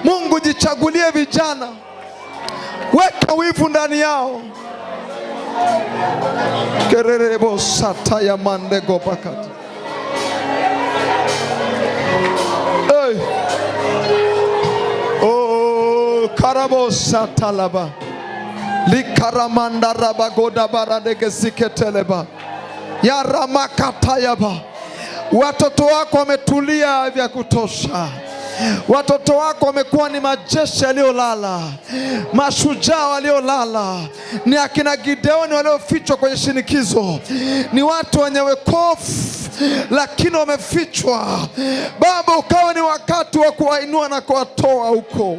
Mungu jichagulie vijana, weka wivu ndani yao. Kererebo sata ya mandego pakati. Karabo sata laba. Likaramanda rabagoda baradege ziketeleba. Ya ramakatayaba. Watoto wako wametulia vya kutosha. Watoto wako wamekuwa ni majeshi yaliyolala, mashujaa waliolala, ni akina Gideoni waliofichwa kwenye shinikizo, ni watu wenye wokovu lakini wamefichwa. Baba, ukawa ni wakati wa kuwainua na kuwatoa huko.